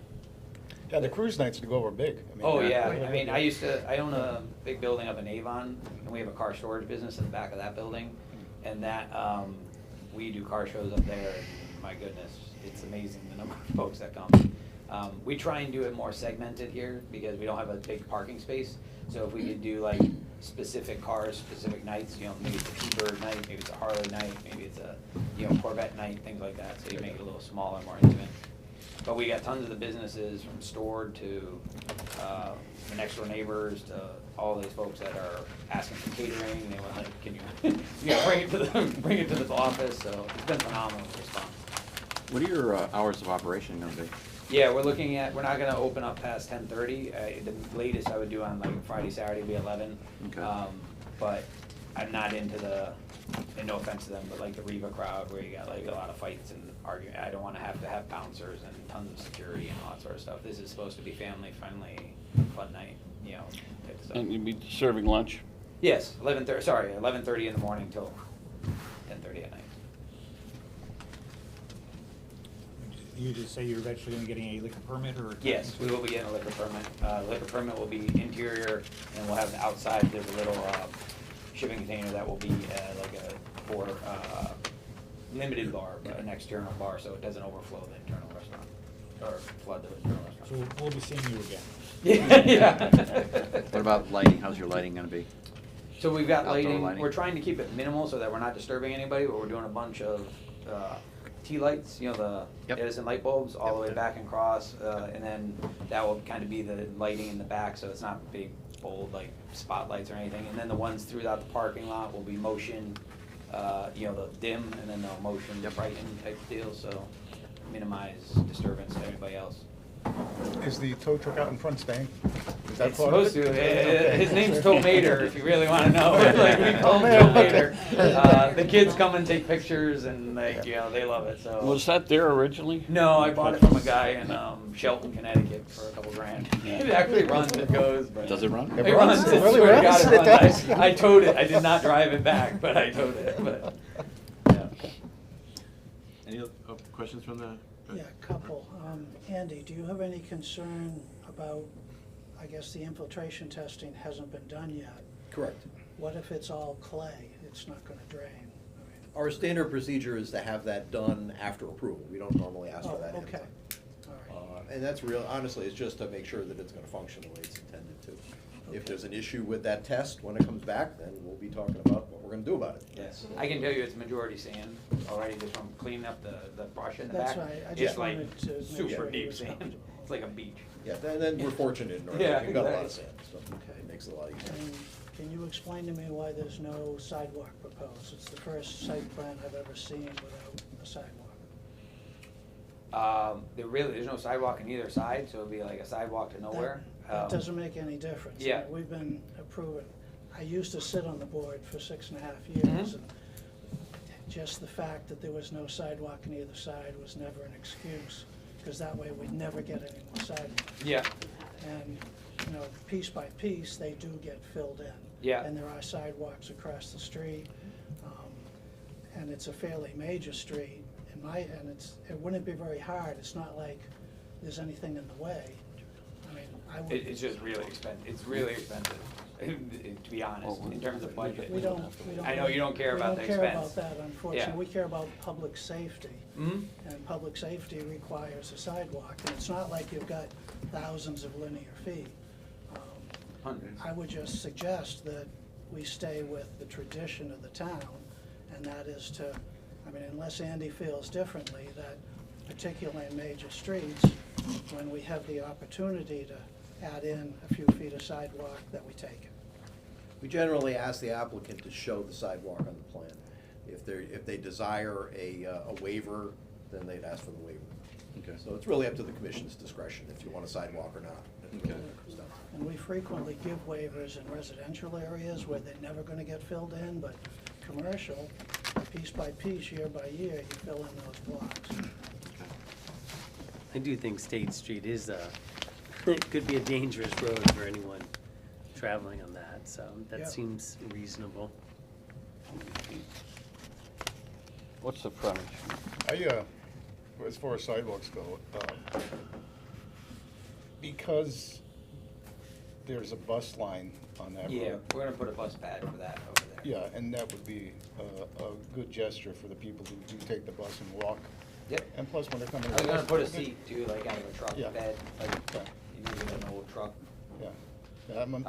Yeah, the cruise nights to go over big. I mean, Oh, yeah, I mean, I own a big building up in Avon, and we have a car storage business in the back of that building. And that, we do car shows up there, and my goodness, it's amazing the number of folks that come. We try and do it more segmented here, because we don't have a big parking space. So if we could do like specific cars, specific nights, you know, maybe it's a T-Bird night, maybe it's a Harley night, maybe it's a, Corvette night, things like that, so you make it a little smaller, more intimate. But we got tons of the businesses, from Stored to the next door neighbors to all these folks that are asking for catering. They want like, can you, bring it to the office. So it's been phenomenal response. What are your hours of operation going to be? Yeah, we're not going to open up past 10:30. The latest I would do on like Friday, Saturday would be 11. Okay. But I'm not into and no offense to them, but like the Riva crowd where you got like a lot of fights and arguing. I don't want to have bouncers and tons of security and all that sort of stuff. This is supposed to be family friendly, fun night, type stuff. And you'd be serving lunch? Yes, 11:30 in the morning till 10:30 at night. You just say you're eventually going to get a liquor permit, or? Yes, we will be getting a liquor permit. Liquor permit will be interior, and we'll have the outside, there's a little shipping container that will be for limited bar, but an external bar, so it doesn't overflow the internal restaurant, or flood the internal restaurant. So we'll be seeing you again. Yeah. What about lighting? How's your lighting going to be? So we've got Outdoor lighting. We're trying to keep it minimal so that we're not disturbing anybody, but we're doing a bunch of T lights, the Edison light bulbs all the way back and across, and then that will kind of be the lighting in the back, so it's not big, bold like spotlights or anything. And then the ones throughout the parking lot will be motion, the dim, and then the motion brighten type deal, so minimize disturbance to anybody else. Is the tow truck out in front staying? Is that It's part of supposed it? to. Okay. His name's Tow Mater, if you really want to know. Like, we call him Tow Mater. The kids come and take pictures, and they love it. So. Was that there originally? No, I bought it from a guy in Shelton, Connecticut for a couple grand. It actually runs and goes. But Does it run? It runs. It really Swear to runs? God, It does? I towed it. I did not drive it back, but I towed it. But yeah. Any other questions from the? Yeah, a couple. Andy, do you have any concern about, I guess the infiltration testing hasn't been done yet? Correct. What if it's all clay? It's not going to drain? Our standard procedure is to have that done after approval. We don't normally ask for that ahead of Okay. time. And that's real, honestly, it's just to make sure that it's gonna function the way it's intended to. If there's an issue with that test, when it comes back, then we'll be talking about what we're gonna do about it. Yes, I can tell you it's majority sand already, just from cleaning up the brush in the That's back. right. I It's just like wanted to make super sure he deep was sand. comfortable. It's like a beach. Yeah, then we're fortunate in North Yeah, Haven. We've got a lot of sand, exactly. so it makes it a lot easier. And can you explain to me why there's no sidewalk proposed? It's the first site plan I've ever seen without a sidewalk. There's no sidewalk on either side, so it'd be like a sidewalk to nowhere. That doesn't make any difference. Yeah. We've been approving, I used to sit on the board for 6.5 Mm-hmm. years, and just the fact that there was no sidewalk on either side was never an excuse, because that way we'd never get any more sidewalk. Yeah. And, piece by piece, they do get filled in. Yeah. And there are sidewalks across the street, and it's a fairly major street, and it wouldn't be very hard. It's not like there's anything in the way. I mean, I would. It's just really expensive. It's really expensive, to be honest, in terms of budget. We don't. I know you don't care about the expense. We don't care about that, unfortunately. Yeah. We care about public safety. Mhm. And public safety requires a sidewalk, and it's not like you've got thousands of linear feet. Hundreds. I would just suggest that we stay with the tradition of the town, and that is unless Andy feels differently, that particularly in major streets, when we have the opportunity to add in a few feet of sidewalk, that we take it. We generally ask the applicant to show the sidewalk on the plan. If they desire a waiver, then they'd ask for the waiver. Okay. So it's really up to the commission's discretion if you want a sidewalk or not. Okay. And we frequently give waivers in residential areas where they're never gonna get filled in, but commercial, piece by piece, year by year, you fill in those blocks. I do think State Street is it could be a dangerous road for anyone traveling on that, so that Yeah. seems reasonable. What's the frontage? As far as sidewalks go, because there's a bus line on that road. Yeah, we're gonna put a bus pad for that over there. Yeah, and that would be a good gesture for the people who do take the bus and walk. Yep. And plus, when they're coming. I was gonna put a seat too, like out of a truck Yeah. bed, like Yeah. you need an old truck. Yeah, yeah, I'm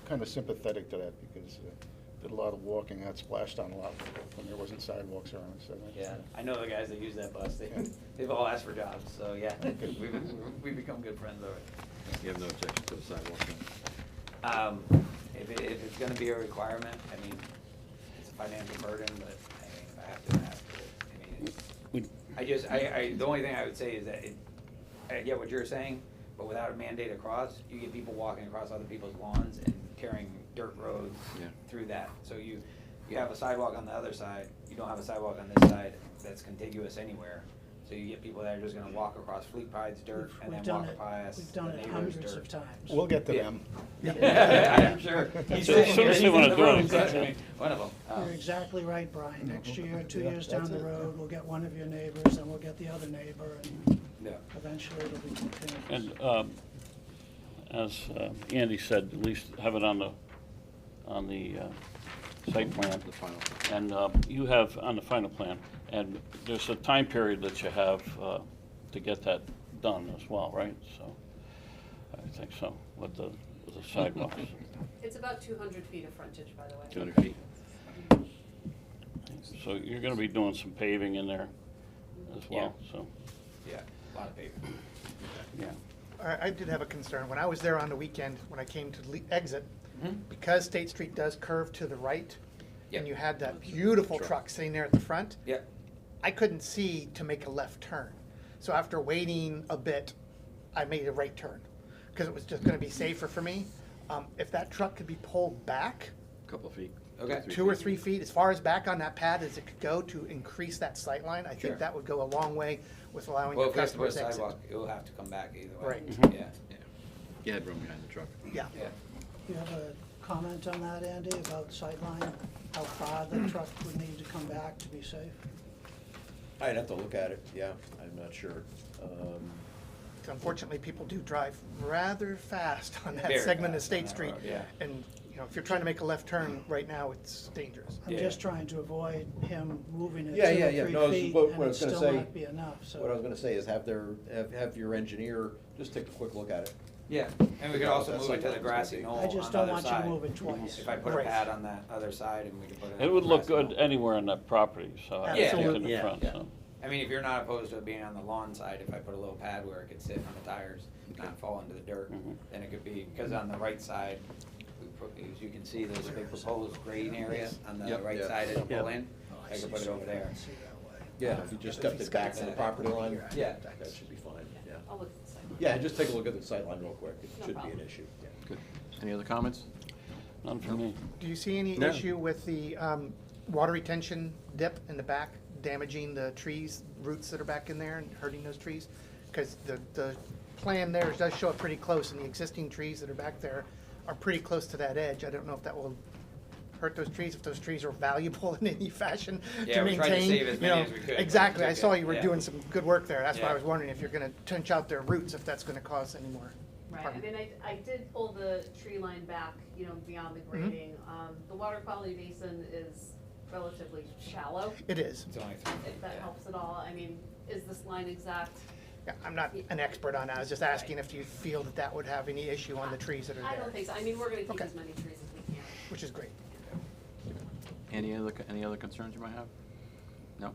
kind of sympathetic to that because did a lot of walking, got splashed on a lot when there wasn't sidewalks around, so. Yeah, I know the guys that use that bus, Yeah. they've all asked for jobs, so yeah, we've become good friends over it. You have no objection to the sidewalk If it's gonna be a requirement, I mean, it's a financial burden, but I mean, if I have to, I have to. I mean, the only thing I would say is that I get what you're saying, but without a mandate across, you get people walking across other people's lawns and tearing dirt roads through that. So you have a sidewalk on the other side, you don't have a sidewalk on this side that's contiguous anywhere. So you get people that are just gonna walk across Fleet Pride's dirt and then walk past We've the done it neighbor's hundreds dirt. of times. We'll get to them. I'm sure. He's As soon as they wanna do it. exactly. One of them. You're exactly right, Brian. Next year, 2 years down the road, we'll get one of your neighbors, and we'll get the other neighbor, and eventually it'll be continuous. And as Andy said, at least have it on the site plan. The final. And you have on the final plan, and there's a time period that you have to get that done as well, right? So, I think so, with the sidewalks. It's about 200 feet of frontage, by the way. 200 feet. So you're gonna be doing some paving in there as well, so, Yeah, a lot of paving. yeah. I did have a concern. When I was there on the weekend, when I came to exit, because State Street does curve to the right, and you had that beautiful truck sitting there at the front, I couldn't see to make a left turn. So after waiting a bit, I made a right turn, because it was just gonna be safer for me. If that truck could be pulled back, Couple of feet. Okay. 2 or 3 feet, as far as back on that pad as it could go to increase that sight line, I Sure. think that would go a long way with allowing Well, the if we have to put a customers exit. sidewalk, it'll have to come back either way. Right. Mhm. Yeah. You had room behind the truck. Yeah. Yeah. Do you have a comment on that, Andy, about sightline? How far the truck would need to come back to be safe? I'd have to look at it, yeah, I'm not sure. Unfortunately, people do drive rather fast on that Very segment of fast on State that Street. road, yeah. And, you know, if you're trying to make a left turn right now, it's dangerous. I'm just trying to avoid him moving it Yeah, 2 yeah, or yeah. 3 No, feet, what and I it was gonna still say- not be enough, so. What I was gonna say is have your engineer just take a quick look at it. Yeah, and we could also That move it to the sidewalk's grassy gonna knoll be. on I just the don't other want you to side. move it twice. If I put a Right. pad on that other side and we could put it. It would look grassy good knoll. anywhere on that property, so I think in Absolutely. the front, so. I mean, if you're not opposed to it being on the lawn side, if I put a little pad where it could sit on the tires, not fall into the dirt, then it could be, because on the right side, as you can see, there's a big proposed grading area on the Yep. right Yeah. side of the Yep. pull in. I could put it over there. Yeah, if you just stepped it back to the property line, Yeah. that should be fine, yeah. I'll look at the site. Yeah, just take a look at the sight line real quick, it No shouldn't be an problem. issue, yeah. Good. Any other comments? None for me. Do you see any No. issue with the water retention dip in the back, damaging the trees, roots that are back in there and hurting those trees? Because the plan there does show it pretty close, and the existing trees that are back there are pretty close to that edge. I don't know if that will hurt those trees, if those trees are valuable in any fashion Yeah, to we tried to maintain. save as you many know. as we could, but Exactly, we I took saw it, you were yeah. doing some good work there. That's why Yeah. I was wondering if you're gonna trench out their roots, if that's gonna cause any more Right, harm. I mean, I did pull the tree line back, you know, beyond the grading. The water quality basin is relatively shallow, It is. It's only 3 feet. if that yeah. helps at all. I mean, is this line exact? Yeah, I'm not an expert on that, I was just asking if you feel that that would have any issue on the trees that are there. I don't think so. I mean, we're gonna keep Okay. as many trees as we can. Which is great. Any other concerns you might have? No?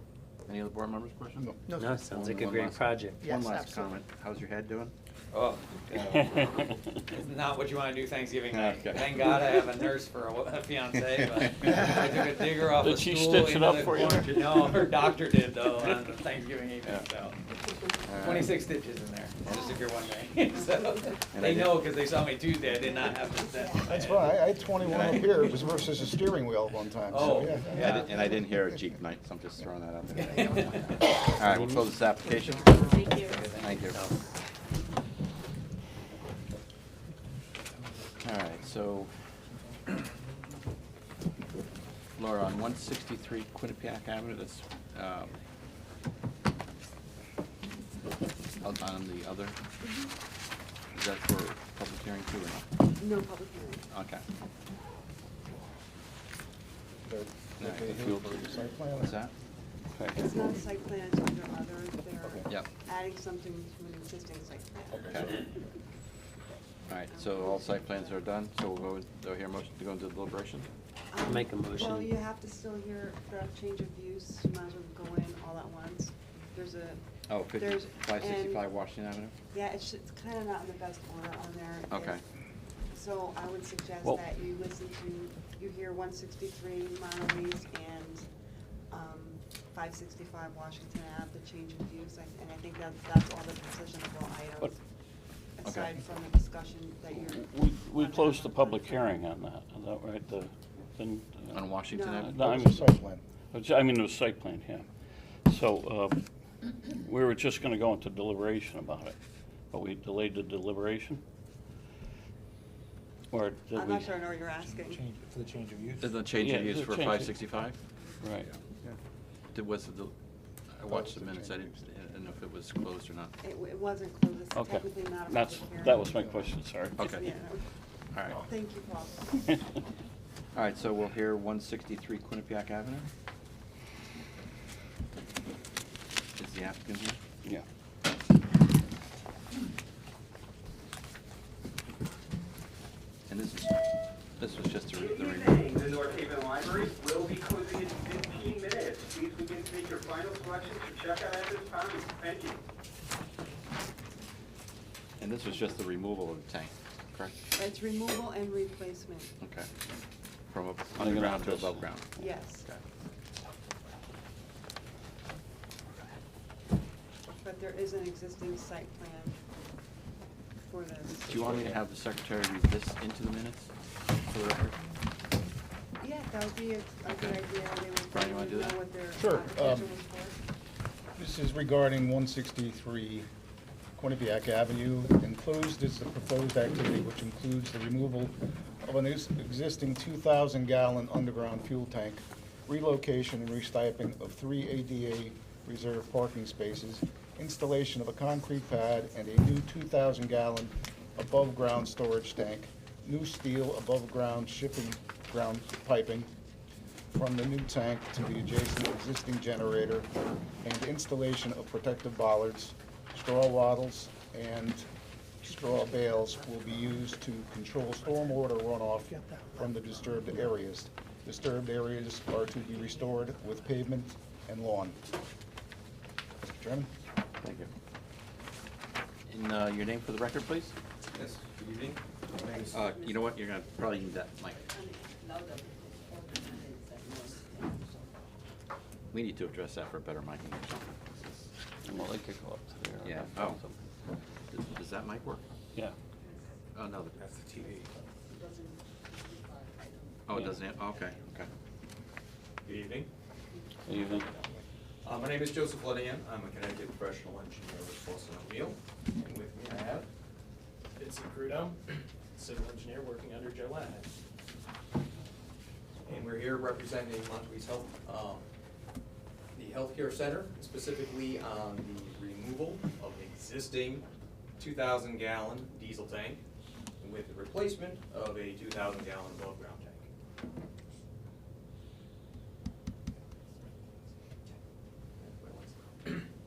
Any other board members' questions? No, sounds like a One great last- project. One Yes, last absolutely. comment. How's your head doing? Oh, it's not what you want to do Thanksgiving night. Okay. Thank God I have a nurse for a fiance, but I took a digger off Did a she stool stitch it into up the for you? corner. No, her doctor did though on Thanksgiving evening, so. right. 26 stitches in there, just if you're wondering. So, And they I did- know because they saw me Tuesday, I did not have to stitch. That's fine, I had 21 up here, it was versus a steering wheel at one time, so Oh, yeah. yeah. And I didn't hear a Jeep night, so I'm just throwing that out there. All right, we'll close this application. Thank you. Thank you. All right, so Laura, on 163 Quinnipiac Avenue, that's out on the other, is that for public hearing too or not? No public hearing. Okay. They're- All right, they the here field- for the site plan? What's that? It's not a site plan, it's under other, they're Yep. adding something to an existing site plan. Okay. All right, so all site plans are done, so we'll hear a motion to go into deliberation? Make a motion. Well, you have to still hear the change of use, you might as well go in all at once. There's a. Oh, there's- 565 and- Washington Avenue? Yeah, it's kind of not in the best order on there. Okay. So I would suggest Well- that you listen to, you hear 163 Monterey's and 565 Washington Ave, the change of use, and I think that's all the decisionable items. Aside from the discussion that you're. We closed the public hearing on that, is that right? On Washington No. Avenue? No, I It's mean, a site plan. I mean, it was site plan, yeah. So, we were just gonna go into deliberation about it, but we delayed the deliberation? Or did we? I'm not sure I know what you're asking. For the change of use? Is the change Yeah, of use the for change of- 565? Right. I watched the minutes, I didn't know if it was closed or not. It wasn't closed, it's Okay. technically not a That's, public hearing. that was my question, sorry. Okay. Yeah, All right. thank you, Paul. All right, so we'll hear 163 Quinnipiac Avenue. Is the applicant here? Yeah. And this was just the Good review. evening. The North Haven Library will be closing in 15 minutes. Please begin to make your final selections for checkout at this time. Thank you. And this was just the removal of the tank, correct? It's removal and replacement, Okay. From gonna underground to just- above ground. yes. Okay. But there is an existing site plan for this. Do you want me to have the secretary read this into the minutes for the record? Yeah, that would be a good idea. They would Brian, you wanna do know that? what their Sure, application was for. This is regarding 163 Quinnipiac Avenue. Enclosed is the proposed activity, which includes the removal of an existing 2,000-gallon underground fuel tank, relocation and restiping of 3 ADA reserved parking spaces, installation of a concrete pad and a new 2,000-gallon above-ground storage tank, new steel above-ground shipping ground piping from the new tank to the adjacent existing generator, and installation of protective bollards, straw wattles, and straw bales will be used to control stormwater runoff from the disturbed areas. Disturbed areas are to be restored with pavement and lawn. Mr. Chairman? Thank you. And your name for the record, please? Yes, good evening. You know what, you're gonna probably need that mic. We need to address that for better mic connection. Well, they could go up to there. Yeah, oh. Does that mic work? Yeah. Oh, no. That's the TV. Oh, it Yeah. doesn't, okay, okay. Good evening. Good evening. My name is Joseph Ledian. I'm a Connecticut professional engineer with Wilson O'Neill. And with me I have Vincent Crudo, civil engineer working under Joe Lanahan. And we're here representing Monterey's Health, the healthcare center, specifically on the removal of an existing 2,000-gallon diesel tank with the replacement of a 2,000-gallon above-ground tank.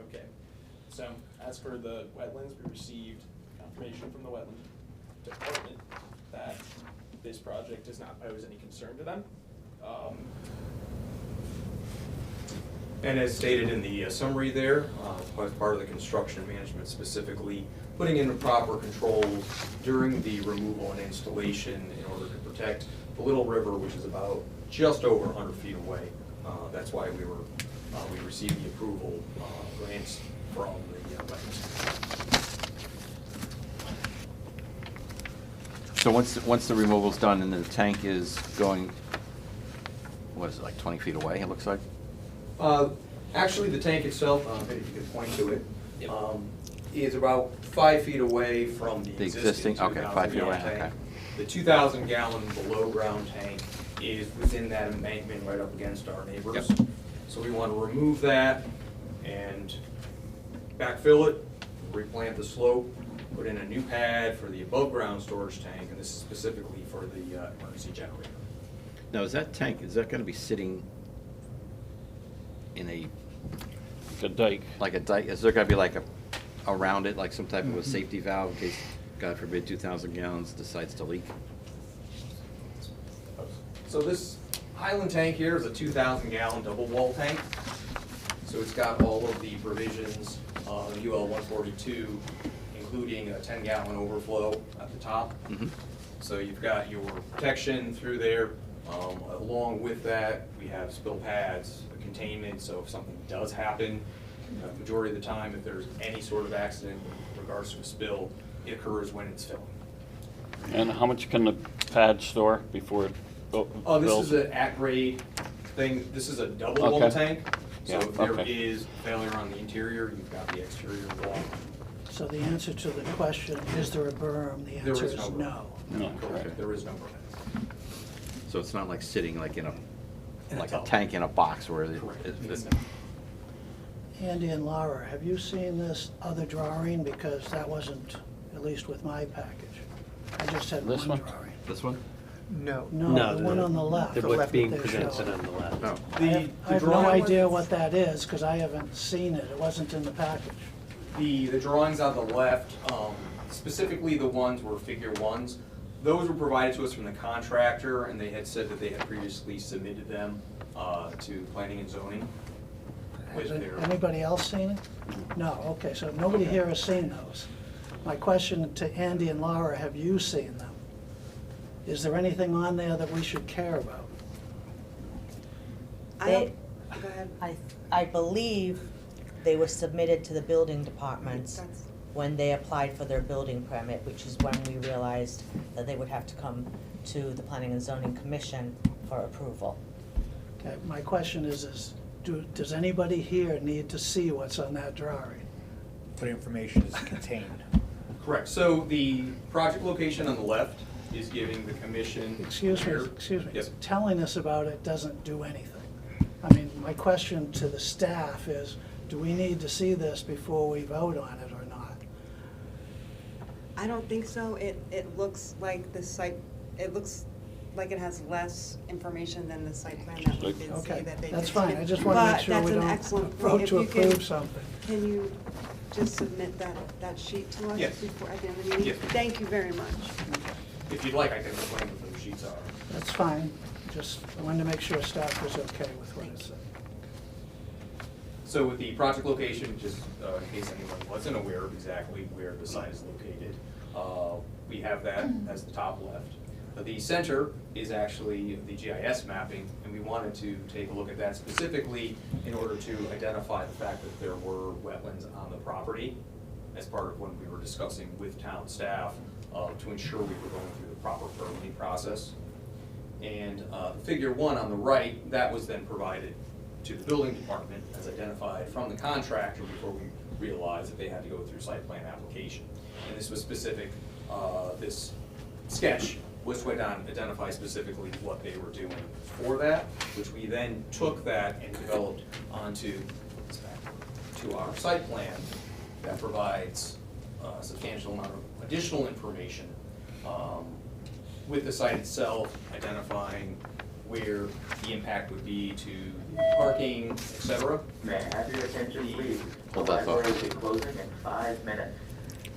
Okay, so as for the wetlands, we received confirmation from the wetland department that this project does not pose any concern to them. And as stated in the summary there, as part of the construction management specifically, putting in the proper controls during the removal and installation in order to protect the Little River, which is about just over 100 feet away. That's why we received the approval grants from the wetlands. So once the removal's done and the tank is going, what is it, like 20 feet away, it looks like? Actually, the tank itself, maybe you could point to it, is about 5 feet away from the existing okay, 5 feet away, 2,000 gallon okay. tank. The 2,000 gallon below ground tank is within that embankment right up against our neighbors. Yep. So we want to remove that and backfill it, replant the slope, put in a new pad for the above ground storage tank, and this is specifically for the emergency generator. Now, is that tank, is that gonna be sitting in a dike? Like a dike, is there gonna be like around it, like some type of a safety valve in case, God forbid, 2,000 gallons decides to leak? So this Highland tank here is a 2,000 gallon double wall tank. So it's got all of the provisions of UL 142, including a 10 gallon overflow at the top. So you've got your protection through there. Along with that, we have spill pads, containment, so if something does happen, majority of the time, if there's any sort of accident in regards to a spill, it occurs when it's filling. And how much can the pad store before it This fills? is an at-grade thing. This is a double wall Okay. tank. So Yeah, if there okay. is failure on the interior, you've got the exterior wall. So the answer to the question, is there a berm? The There answer is is no berm. no. Correct, there is no berm. So it's not like sitting like in a a tub. tank in a box where it, Correct. Andy and Laura, have you seen this other drawing? Because that wasn't, at least with my package. I just had This one one? drawing. This one? No, No, the one on the left. The what's being that they presented showed. on the left. Oh. I have no idea what that is, because I haven't seen it. It wasn't in the package. The drawings on the left, specifically the ones were figure ones, those were provided to us from the contractor, and they had said that they had previously submitted them to planning and zoning. Has with their- anybody else seen it? No, okay, so nobody here has seen those. My question to Andy and Laura, have you seen them? Is there anything on there that we should care about? Go ahead. I believe they were submitted to the building departments when they applied for their building permit, which is when we realized that they would have to come to the Planning and Zoning Commission for approval. Okay, my question is does anybody here need to see what's on that drawing? What information is contained? Correct, so the project location on the left is giving the commission. Excuse me, Yes. telling us about it doesn't do anything. I mean, my question to the staff is, do we need to see this before we vote on it or not? I don't think so. It looks like the site, it looks like it has less information than the site plan that we did see Okay, that they did. that's fine. I submit. just want to make But sure we that's an don't excellent point. vote If to you can- approve something. Can you just submit that sheet to us Yes. before, at the end of the meeting? Yes. Thank you very much. If you'd like, I can explain what those sheets are. That's fine. Just, I wanted to make sure staff was okay with what it said. So with the project location, just in case anyone wasn't aware of exactly where the site is located, we have that as the top left. The center is actually the GIS mapping, and we wanted to take a look at that specifically in order to identify the fact that there were wetlands on the property as part of when we were discussing with town staff to ensure we were going through the proper permitting process. And figure one on the right, that was then provided to the building department as identified from the contractor before we realized that they had to go through site plan application. And this was specific, this sketch was to identify specifically what they were doing for that, which we then took that and developed onto to our site plan that provides a substantial amount of additional information with the site itself, identifying where the impact would be to parking, et cetera. May I have your attention, please? The Hold that thought. library will be closing in 5 minutes.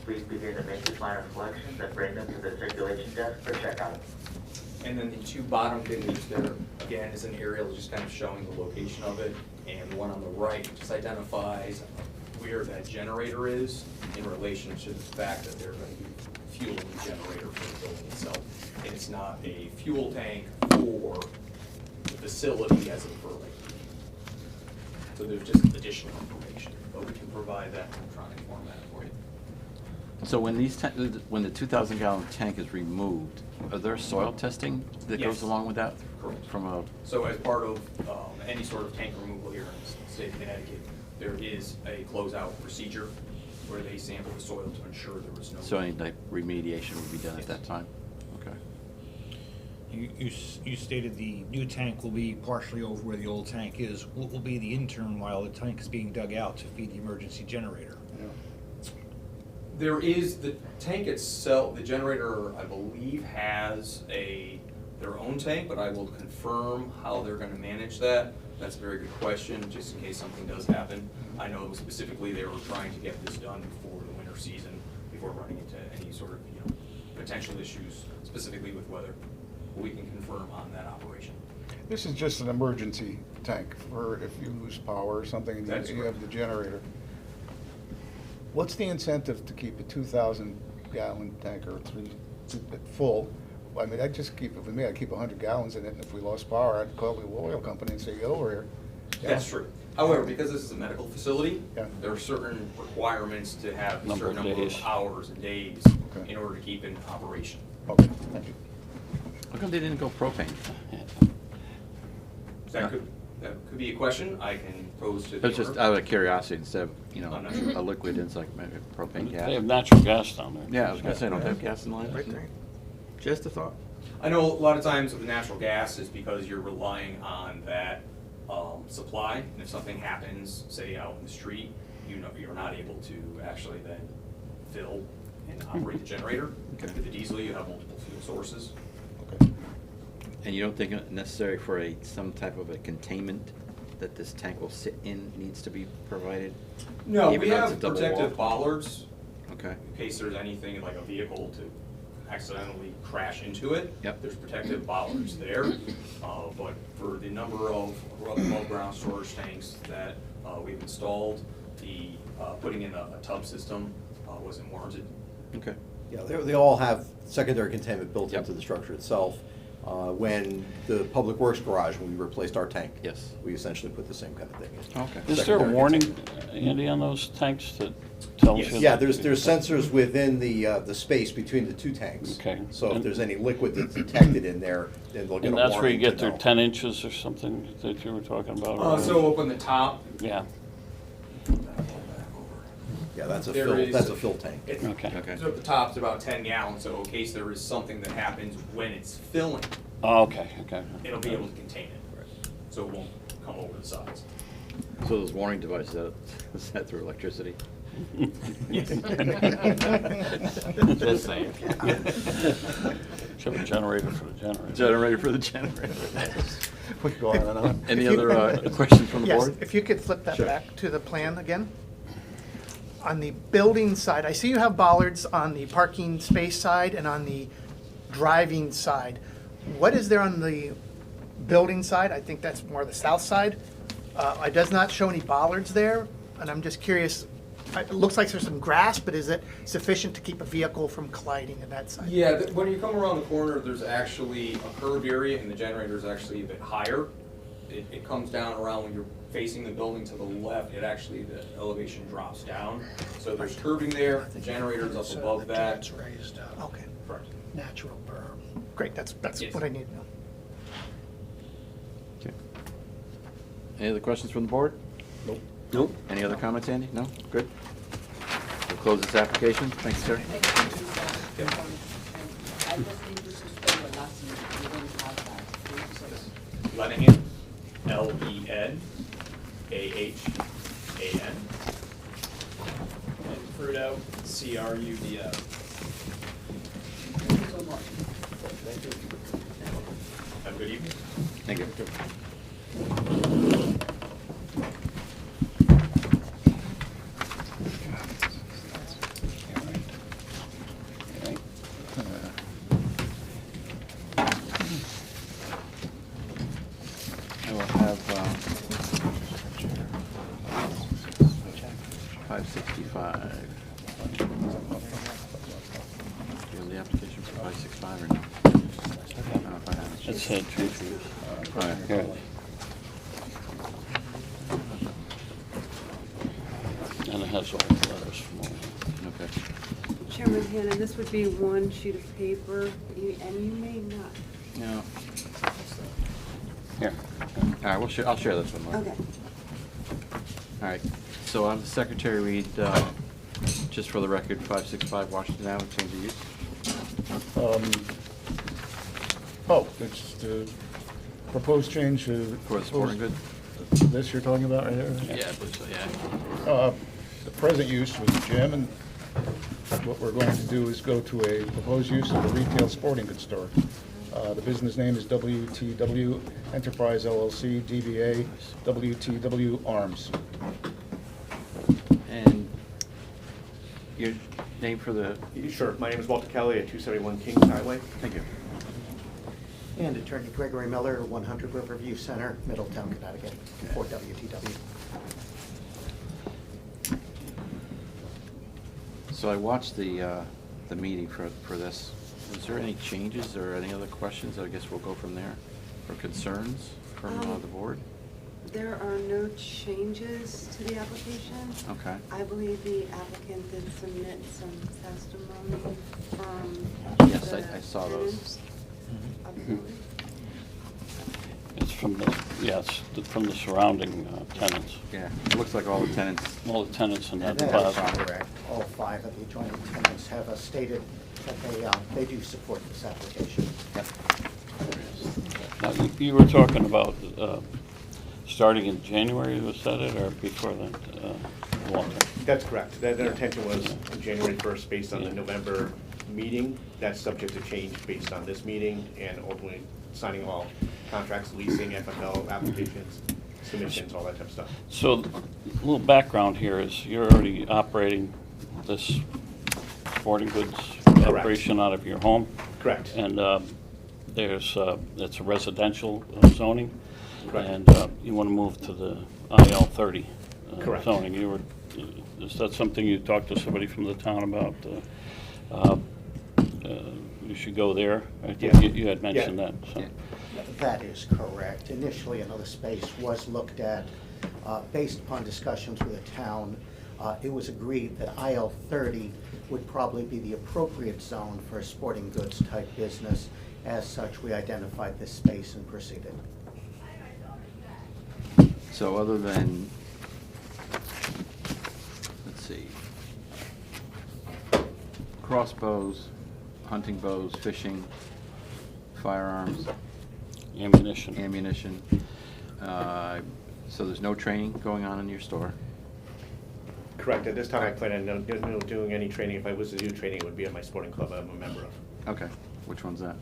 Please begin to make your final selections and bring them to the circulation desk for checkout. And then the two bottom pictures there, again, is an aerial just kind of showing the location of it. And the one on the right just identifies where that generator is in relation to the fact that they're going to be fueling the generator for the building itself. And it's not a fuel tank for the facility as a permit. So there's just additional information, but we can provide that in electronic format for you. So when when the 2,000 gallon tank is removed, are there soil testing that Yes. goes along with that? Correct. From a, So as part of any sort of tank removal here in the state of Connecticut, there is a closeout procedure where they sample the soil to ensure there was no. so any like remediation would be done at that time? Okay. You stated the new tank will be partially over where the old tank is. What will be the interim while the tank is being dug out to feed the emergency generator? There is, the tank itself, the generator, I believe, has their own tank, but I will confirm how they're gonna manage that. That's a very good question, just in case something does happen. I know specifically they were trying to get this done before the winter season, before running into any sort of, potential issues, specifically with weather. We can confirm on that operation. This is just an emergency tank for if you lose power or something and That's you have the generator. What's the incentive to keep a 2,000 gallon tank or full? I mean, I'd just keep it with me. I'd keep 100 gallons in it, and if we lost power, I'd call the oil company and say, get over here. That's true. However, because this is a medical facility, Yeah. there are certain requirements to have a Number certain of number of days. hours and days Okay. in order to keep in operation. Okay, thank you. How come they didn't go propane? That could be a question I can pose to the It's just owner. out of curiosity, instead of, I'm not sure. a liquid, it's like maybe propane gas. They have natural gas down there. Yeah, I was gonna say, don't they have gas in the line? Right there. Just a thought. I know a lot of times with the natural gas is because you're relying on that supply, and if something happens, say out in the street, you're not able to actually then fill and operate the generator. Okay. With the diesel, you have multiple fuel sources. And you don't think it necessary for some type of a containment that this tank will sit in needs to be provided? No, Even we though it's have a double protective wall? bollards Okay. in case there's anything like a vehicle to accidentally crash into it. Yep. There's protective bollards there, but for the number of above-ground storage tanks that we've installed, the putting in a tub system wasn't warranted. Okay. Yeah, they all have secondary containment built into the structure itself. When the Public Works garage, when we replaced our tank. Yes. We essentially put the same kind of thing in. Okay. Is there a Secondary warning, containment. Andy, on those tanks that tells you? Yeah, that- there's sensors within the space between the two tanks. Okay. So if And- there's any liquid that's detected in there, then they'll get a And warning. that's where you get to their know. 10 inches or something that you were talking about? So up on the top, Yeah. Yeah, that's a there fill, is- that's a fill tank. it's- Okay. So at the top, it's about 10 gallons, so in case there is something that happens when it's filling, Oh, okay, okay. it'll be able to contain it. So it won't come over the sides. So those warning devices, is that through electricity? Yes. Just saying. Should have a generator for the generator. Generator for the generator. We go on and on. Any If you- other questions from the Yes, board? if you could flip that Sure. back to the plan again. On the building side, I see you have bollards on the parking space side and on the driving side. What is there on the building side? I think that's more the south side. It does not show any bollards there, and I'm just curious, it looks like there's some grass, but is it sufficient to keep a vehicle from colliding in that side? Yeah, when you come around the corner, there's actually a curved area and the generator is actually a bit higher. It comes down around when you're facing the building to the left, the elevation drops down. So there's curving there, the generator's up So above the that. deck's raised up. Okay, Correct. Natural berm. great, that's Yes. what I need to know. Okay. Any other questions from the board? Nope. Nope. Any other comments, Andy? No? Good. We'll close this application. Thanks, sir. Lenahan, Lenahan. And Crudo, Crudo. Have a good evening. Thank you. 565. Do you have the application for 565 or no? I don't know if I have it. It said tree trees. All right. Here. And it has all the letters from all. Okay. Chairman Hannon, this would be one sheet of paper, and you may not. No. Here. All right, I'll share this one. Mark. Okay. All right, so on the secretary read, just for the record, 565 Washington Avenue, change of use. Oh, it's the proposed change to. For the sporting goods? This you're talking about right here? Yeah, I believe so, yeah. The present use was gym, and what we're going to do is go to a proposed use of a retail sporting goods store. The business name is WTW Enterprise LLC, DBA WTW Arms. And your name for the... Sure. My name is Walter Kelly at 271 Kings Highway. Thank you. And Attorney Gregory Miller, 100 Riverview Center, Middletown, Connecticut, for WTW. So I watched the meeting for this. Was there any changes or any other questions? I guess we'll go from there. Or concerns from the board? There are no changes to the application. Okay. I believe the applicant did submit some testimony from Yes, the I saw those. tenants of the building. It's from the, from the surrounding tenants. Yeah, it looks like all the tenants. All the tenants in that That is plaza. correct. All 5 of the adjoining tenants have stated that they do support this application. Now, you were talking about starting in January, was that it, or before that, Walter? That's correct. Their intention was January 1st based on the November meeting. That's subject to change based on this meeting and ultimately signing all contracts, leasing, FFL applications, submissions, all that type of stuff. So, a little background here is you're already operating this sporting goods operation out of your home? Correct. And it's a residential zoning? Correct. And you want to move to the IL 30 Correct. zoning? Is that something you talked to somebody from the town about? You should go there? I think Yeah. you had mentioned Yeah. that. So. That is correct. Initially, another space was looked at. Based upon discussions with the town, it was agreed that IL 30 would probably be the appropriate zone for a sporting goods type business. As such, we identified this space and proceeded. So other than, let's see, crossbows, hunting bows, fishing, firearms. Ammunition. So there's no training going on in your store? Correct. At this time, I plan on no doing any training. If I was to do training, it would be at my sporting club I'm a member of. Okay. Which one's that?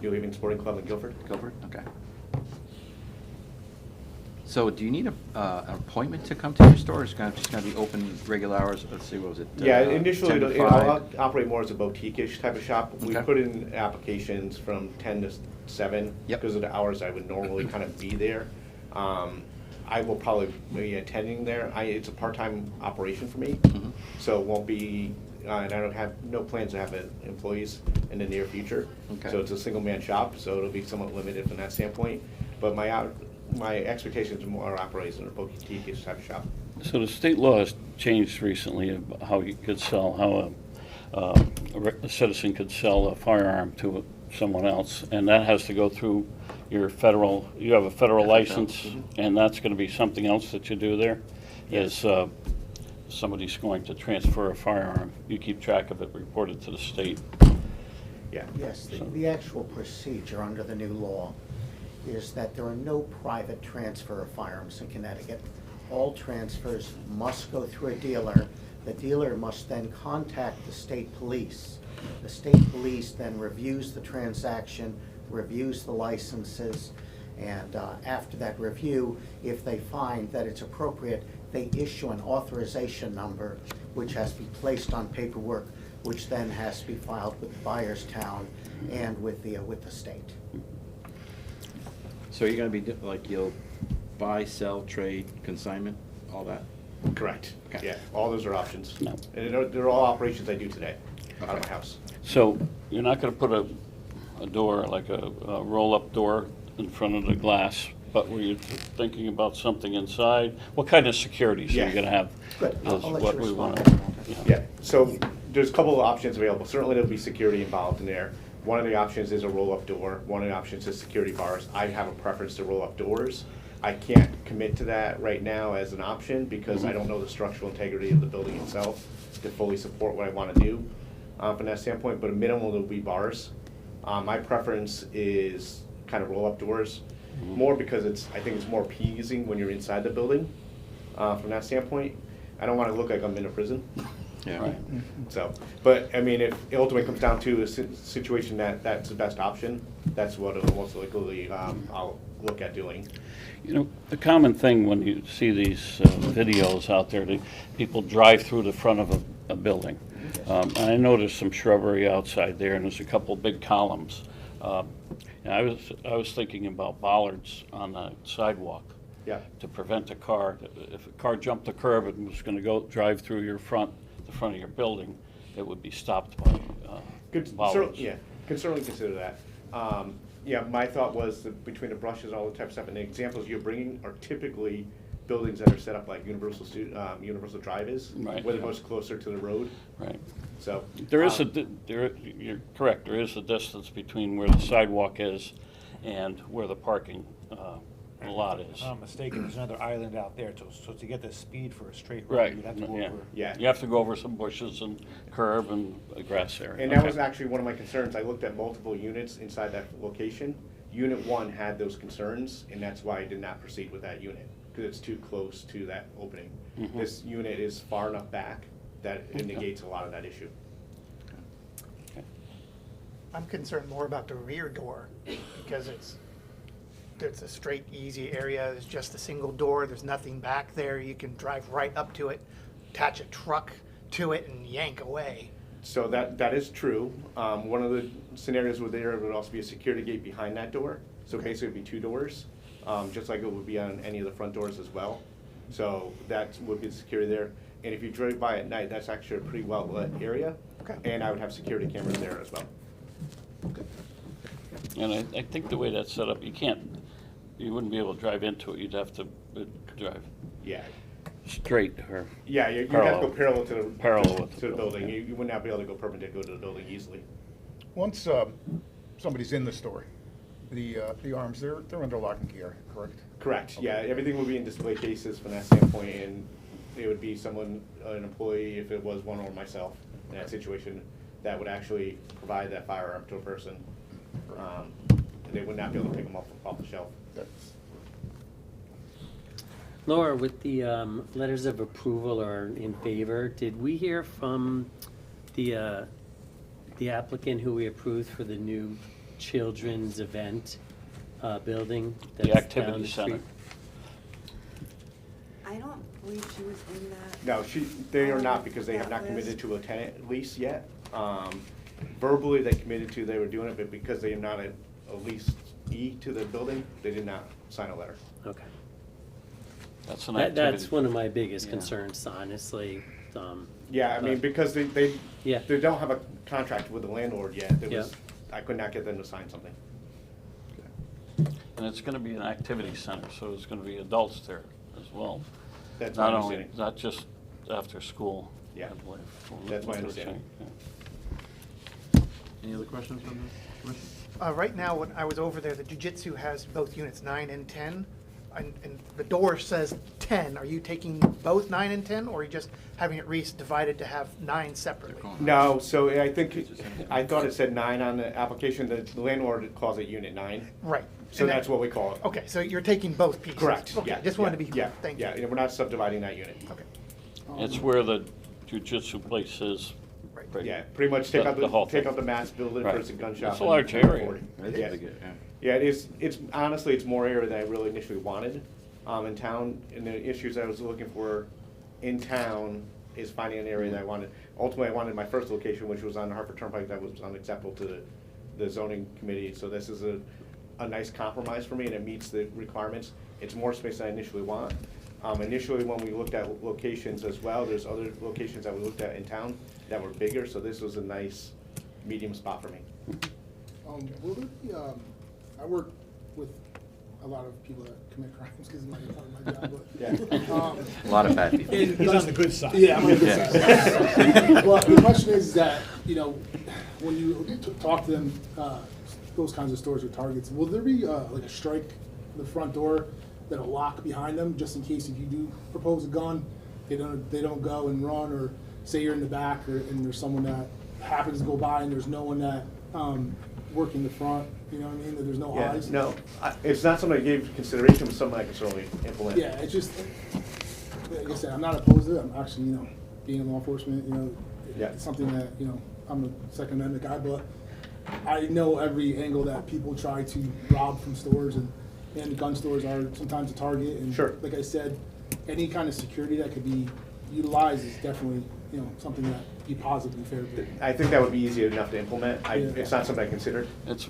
New Haven Sporting Club in Guilford. Guilford? Okay. So do you need an appointment to come to your store, or is it just going to be open regular hours? Let's see, what was it? Yeah, initially, 10 to I'll 5? operate more as a boutique-ish type of shop. We Okay. put in applications from 10 to 7 because of the hours I would normally kind of be there. I will probably be attending there. It's a part-time operation for me, so it won't be, and I don't have, no plans to have employees in the near future. Okay. So it's a single-man shop, so it'll be somewhat limited from that standpoint. But my expectations are more operating in a boutique-ish type of shop. So the state law has changed recently about how you could sell, how a citizen could sell a firearm to someone else, and that has to go through your federal, you have a federal license, and that's going to be something else that you do there? Is somebody's going to transfer a firearm, you keep track of it, report it to the state? Yeah. Yes, the actual procedure under the new law is that there are no private transfer of firearms in Connecticut. All transfers must go through a dealer. The dealer must then contact the state police. The state police then reviews the transaction, reviews the licenses, and after that review, if they find that it's appropriate, they issue an authorization number, which has to be placed on paperwork, which then has to be filed with the buyer's town and with the state. So you're going to be, like, you'll buy, sell, trade, consignment, all that? Correct. Yeah, all those are options. No. And they're all operations I do today out of my house. So you're not gonna put a door, like a roll-up door in front of the glass, but were you thinking about something inside? What kind of securities are Yeah. you gonna have? Good. Is I'll let what you we respond. wanna- Yeah, so there's a couple of options available. Certainly there'll be security involved in there. One of the options is a roll-up door. One of the options is security bars. I have a preference to roll-up doors. I can't commit to that right now as an option because I don't know the structural integrity of the building itself to fully support what I want to do from that standpoint, but a minimum will be bars. My preference is kind of roll-up doors, more because I think it's more appeasing when you're inside the building from that standpoint. I don't want to look like I'm in a prison. Yeah. Right. So, but I mean, if it ultimately comes down to a situation that's the best option, that's what most likely I'll look at doing. You know, the common thing when you see these videos out there, people drive through the front of a building. And I know there's some shrubbery outside there, and there's a couple big columns. And I was thinking about bollards on the sidewalk. Yeah. To prevent a car, if a car jumped the curb and was going to drive through the front of your building, it would be stopped by bollards. Yeah, could certainly consider that. Yeah, my thought was that between the brushes and all the type of stuff, and the examples you're bringing are typically buildings that are set up like Universal Drive is, Right. where they're most closer to the road. Right. So There is you're correct, there is a distance between where the sidewalk is and where the parking lot is. If I'm not mistaken, there's another island out there, so to get the speed for a straight road, Right, you'd have to go yeah. over. Yeah. You have to go over some bushes and curb and a grass area. And that Okay. was actually one of my concerns. I looked at multiple units inside that location. Unit 1 had those concerns, and that's why I did not proceed with that unit, because it's too close to that opening. Mhm. This unit is far enough back that it negates a lot of that issue. I'm concerned more about the rear door because it's a straight, easy area. There's just a single door. There's nothing back there. You can drive right up to it, attach a truck to it, and yank away. So that is true. One of the scenarios where there would also be a security gate behind that door. So basically it'd be 2 doors, just like it would be on any of the front doors as well. So that would be the security there. And if you drove by at night, that's actually a pretty well lit area. Okay. And I would have security cameras there as well. And I think the way that's set up, you wouldn't be able to drive into it, you'd have to drive Yeah. straight or Yeah, you'd have to go parallel to the the building. You would not be able to go perpendicular to the building easily. Once somebody's in the store, the arms, they're under lock and key, correct? Correct, Okay. yeah, everything would be in display cases from that standpoint, and it would be someone, an employee, if it was one or myself in that situation, that would actually provide that firearm to a person. They would not be able to pick them off the shelf. Laura, with the letters of approval or in favor, did we hear from the applicant who we approved for the new children's event building? The that's activity down the center. street? I don't believe she was in that. No, they are not, because they have not committed to a tenant lease yet. Verbally, they committed to, they were doing it, but because they are not a lease to the building, they did not sign a letter. Okay. That's an That's one of my biggest Yeah. concerns, honestly. Yeah, I mean, but- because they Yeah. don't have a contract with the landlord yet. Yeah. I could not get them to sign something. And it's gonna be an activity center, so there's gonna be adults there as well. That's my Not only, understanding. not just after school. Yeah. I believe. That's my What they're understanding. saying, Any other questions from the commission? Right now, when I was over there, the jujitsu has both units 9 and 10, and the door says 10. Are you taking both 9 and 10, or are you just having it divided to have 9 separately? No, so I think, I thought it said 9 on the application. The landlord calls it Unit 9. Right. So And that's what we call it. Okay, so you're taking both pieces? Correct, Okay, yeah. just wanted to be yeah, clear. Thank you. Yeah, and we're not subdividing that unit. Okay. It's where the jujitsu place is. Right. Yeah, pretty much take out The whole take thing. out the mass, build it Right. for a gun shop. It's a large area. Yeah, yeah, it is, it's, honestly, it's more area than I really initially wanted, in town, and the issues I was looking for in town is finding an area that I wanted. Ultimately, I wanted my first location, which was on the Hartford Turnpike, that was unacceptable to the zoning committee, so this is a nice compromise for me, and it meets the requirements. It's more space than I initially want, Initially, when we looked at locations as well, there's other locations that we looked at in town that were bigger, so this was a nice medium spot for me. Will there be, I work with a lot of people that commit crimes because it's part of my job, but. Yeah. A lot of bad people. He's on the good side. Yeah, I'm on the good Yeah. side. Well, the question is that, you know, when you talk to them, those kinds of stores or Targets, will there be like a strike in the front door that'll lock behind them, just in case if you do propose a gun, they don't go and run, or say you're in the back, and there's someone that happens to go by and there's no one that working the front, you know what I mean, that there's no Yeah, eyes? no, it's not something I gave consideration, but something I can certainly implement. Yeah, it's just, like I said, I'm not opposed to it. I'm actually, you know, being in law enforcement, you know, Yeah. it's something that, you know, I'm a Second Amendment guy, but I know every angle that people try to rob from stores, and the gun stores are sometimes a target. And Sure. like I said, any kind of security that could be utilized is definitely, you know, something that be positively favorable. I think that would be easy enough to implement. Yeah. It's not something I considered. It's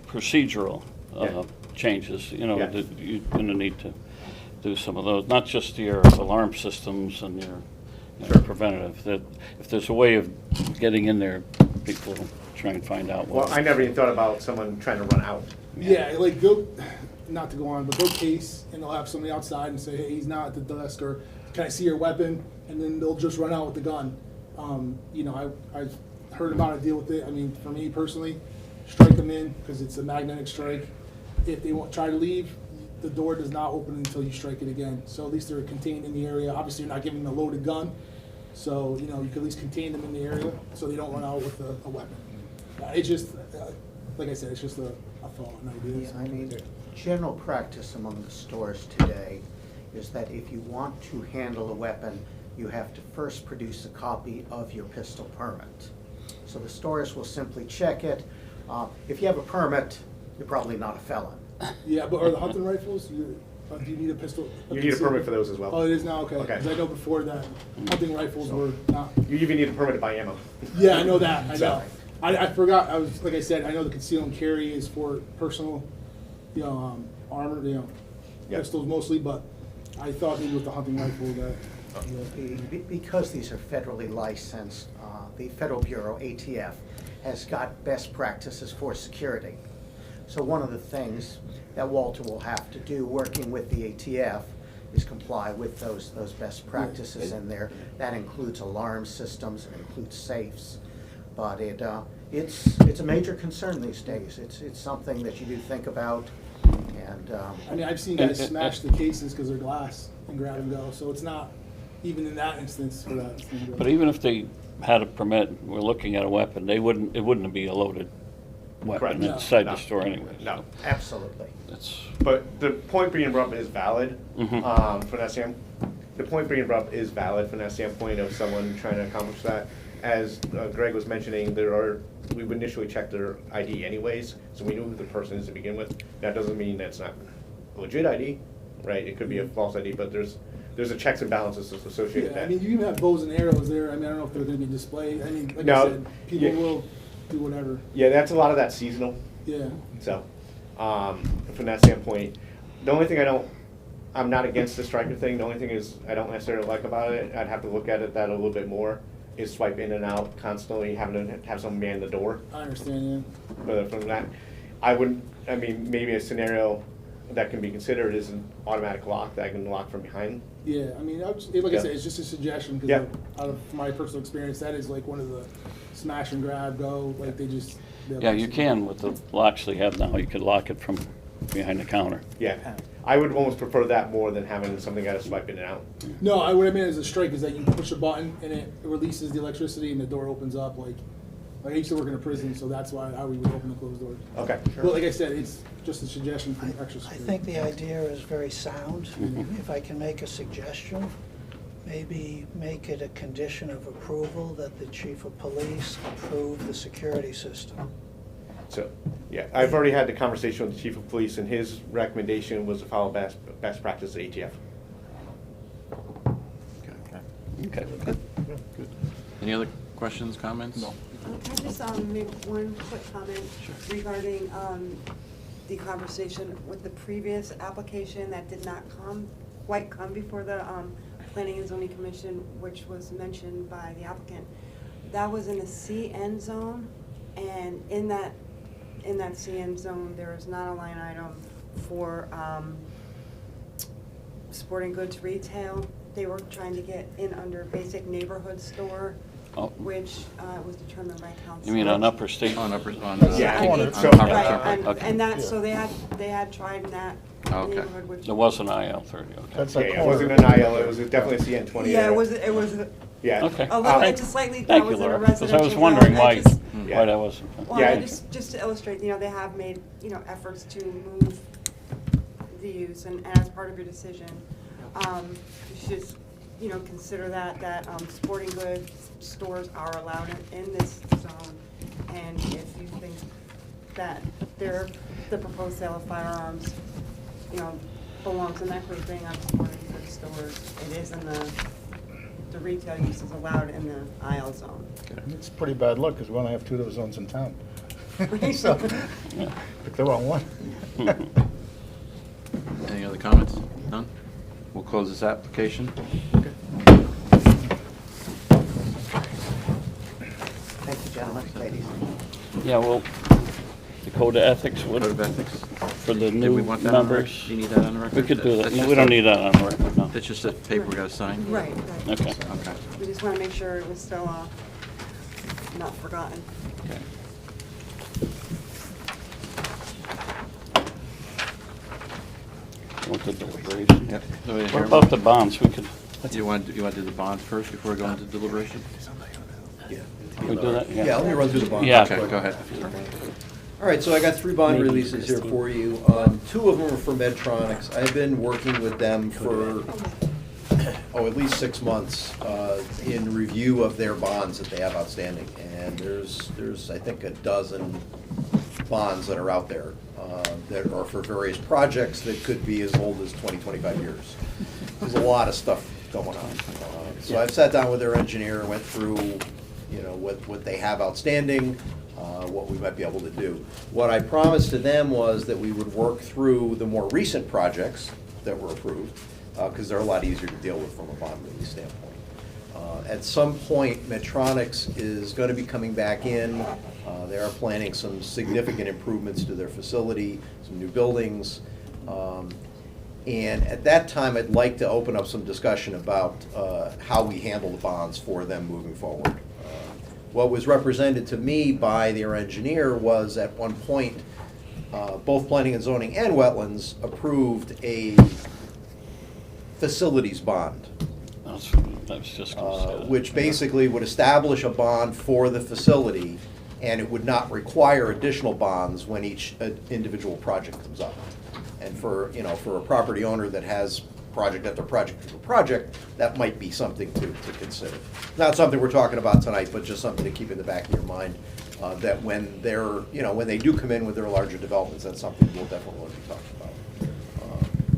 procedural Yeah. changes, you know, Yeah. that you're gonna need to do some of those, not just your alarm systems and your preventative, that if there's a way of getting in there, people try and find out what. Well, I never even thought about someone trying to run out. Yeah, like go, not to go on, but go case, and they'll have somebody outside and say, hey, he's not at the desk, or can I see your weapon? And then they'll just run out with the gun. You know, I've heard about it, deal with it. I mean, for me personally, strike them in, because it's a magnetic strike. If they try to leave, the door does not open until you strike it again. So at least they're contained in the area. Obviously, you're not giving them a loaded gun, so, you know, you can at least contain them in the area so they don't run out with a weapon. It's just, like I said, it's just a thought, an idea. Yeah, I mean, general practice among the stores today is that if you want to handle a weapon, you have to first produce a copy of your pistol permit. So the stores will simply check it. If you have a permit, you're probably not a felon. Yeah, but are the hunting rifles, do you need a pistol? You need a permit for those as well. Oh, it is now, okay. Okay. Because I know before that, hunting rifles were not. You even need a permit to buy ammo. Yeah, I know that, I know. So- I forgot, like I said, I know the conceal and carry is for personal, you know, armor, you know, Yep. pistols mostly, but I thought maybe with the hunting rifle that. Because these are federally licensed, the Federal Bureau, ATF, has got best practices for security. So one of the things that Walter will have to do, working with the ATF, is comply with those best practices in there. That includes alarm systems, it includes safes. But it's a major concern these days. It's something that you do think about, and. I mean, I've seen guys smash the cases because they're glass and grab and go, so it's not, even in that instance for that. But even if they had a permit, we're looking at a weapon, it wouldn't be a loaded weapon Correct. inside No. the store anyway. No. Absolutely. But the point being brought up is valid Mhm. from that standpoint. The point being brought up is valid from that standpoint of someone trying to accomplish that. As Greg was mentioning, we would initially check their ID anyways, so we knew who the person is to begin with. That doesn't mean that's not a legit ID, right? It could be a false ID, but there's a checks and balances associated with Yeah, I that. mean, you even have bows and arrows there. I mean, I don't know if they're gonna be displayed. I mean, like No, I said, people yeah. will do whatever. Yeah, that's a lot of that seasonal. Yeah. So, from that standpoint, the only thing I'm not against the striker thing. The only thing is I don't necessarily like about it. I'd have to look at it that a little bit more. Is swipe in and out constantly, having to have someone man the door. I understand, But from that, I mean, maybe a scenario that can be considered is an automatic lock that I can lock from behind. yeah. I mean, like I Yeah. said, it's just a suggestion, because Yeah. out of my personal experience, that is like one of the smash and grab, go, like they just. Yeah, you can with the locks they have now, you could lock it from behind the counter. Yeah, I would almost prefer that more than having something got to swipe in and out. No, what I mean is a strike is that you push a button and it releases the electricity and the door opens up. Like I used to work in a prison, so that's how we would open and close doors. Okay. But like I said, it's just a suggestion for extra I security. think the idea is very sound. If I can make a suggestion, maybe make it a condition of approval that the chief of police approve the security system. So, yeah, I've already had the conversation with the chief of police, and his recommendation was to follow best practice at ATF. Okay. Any other questions, comments? No. Can I just make one quick comment regarding the conversation with the previous application that did not come quite come before the Planning and Zoning Commission, which was mentioned by the applicant. That was in a CN zone, and in that CN zone, there is not a line item for sporting goods retail. They were trying to get in under basic neighborhood store, Oh. which was determined by council. You mean on Upper State? On Upper, on. Yeah, on it's- Harvard right, Turnpike. and- Okay. and that, so they had tried in that Okay. neighborhood, which. There was an IL-30, okay. That's Yeah, like. it wasn't an IL, it was definitely a CN20. Yeah, it was Yeah. Okay. a little, it's a slightly, that Thank was you, in a Laura, because residential I was zone. wondering I why, just- why that wasn't. Well, Yeah. I just to illustrate, they have made, efforts to move the use, and as part of your decision, you should just, consider that sporting goods stores are allowed in this zone, and if you think that the proposed sale of firearms, belongs in that grouping of sporting goods stores, it is in the retail use is allowed in the IL zone. It's pretty bad luck, because we only have 2 of those zones in town. So, pick the wrong one. Any other comments? None? We'll close this application. Thank you, gentlemen, ladies. Yeah, well, the code of ethics would. Code of ethics? For the Did new we want that on the record? members. Do you need that on the record? We could do that. That's No, just we don't a- need that on the record, no. It's just a paper we gotta sign? Right. Okay. Okay. We just want to make sure it was still not forgotten. Okay. Want the deliberation? Yep. What about the bonds? We could, You want to do the bonds first before we go into deliberation? we do that? Yeah, let me run through the bonds. Yeah. Okay, go ahead. All right, so I got 3 bond Maybe releases here Christine. for you. 2 of them are for Medtronics. I've been working with them for, at least 6 months in review of their bonds that they have outstanding. And there's I think, a dozen bonds that are out there that are for various projects that could be as old as 20, 25 years. There's a lot of stuff going on. So I've sat down with their engineer and went through, what they have outstanding, what we might be able to do. What I promised to them was that we would work through the more recent projects that were approved, because they're a lot easier to deal with from a bond release standpoint. At some point, Medtronics is going to be coming back in. They are planning some significant improvements to their facility, some new buildings. And at that time, I'd like to open up some discussion about how we handle the bonds for them moving forward. What was represented to me by their engineer was, at one point, both Planning and Zoning and Wetlands approved a facilities bond, I was just gonna say that. which basically would establish a bond for the facility, and it would not require additional bonds when each individual project comes up. And for a property owner that has project after project after project, that might be something to consider. Not something we're talking about tonight, but just something to keep in the back of your mind, that when when they do come in with their larger developments, that's something we'll definitely want to be talking about.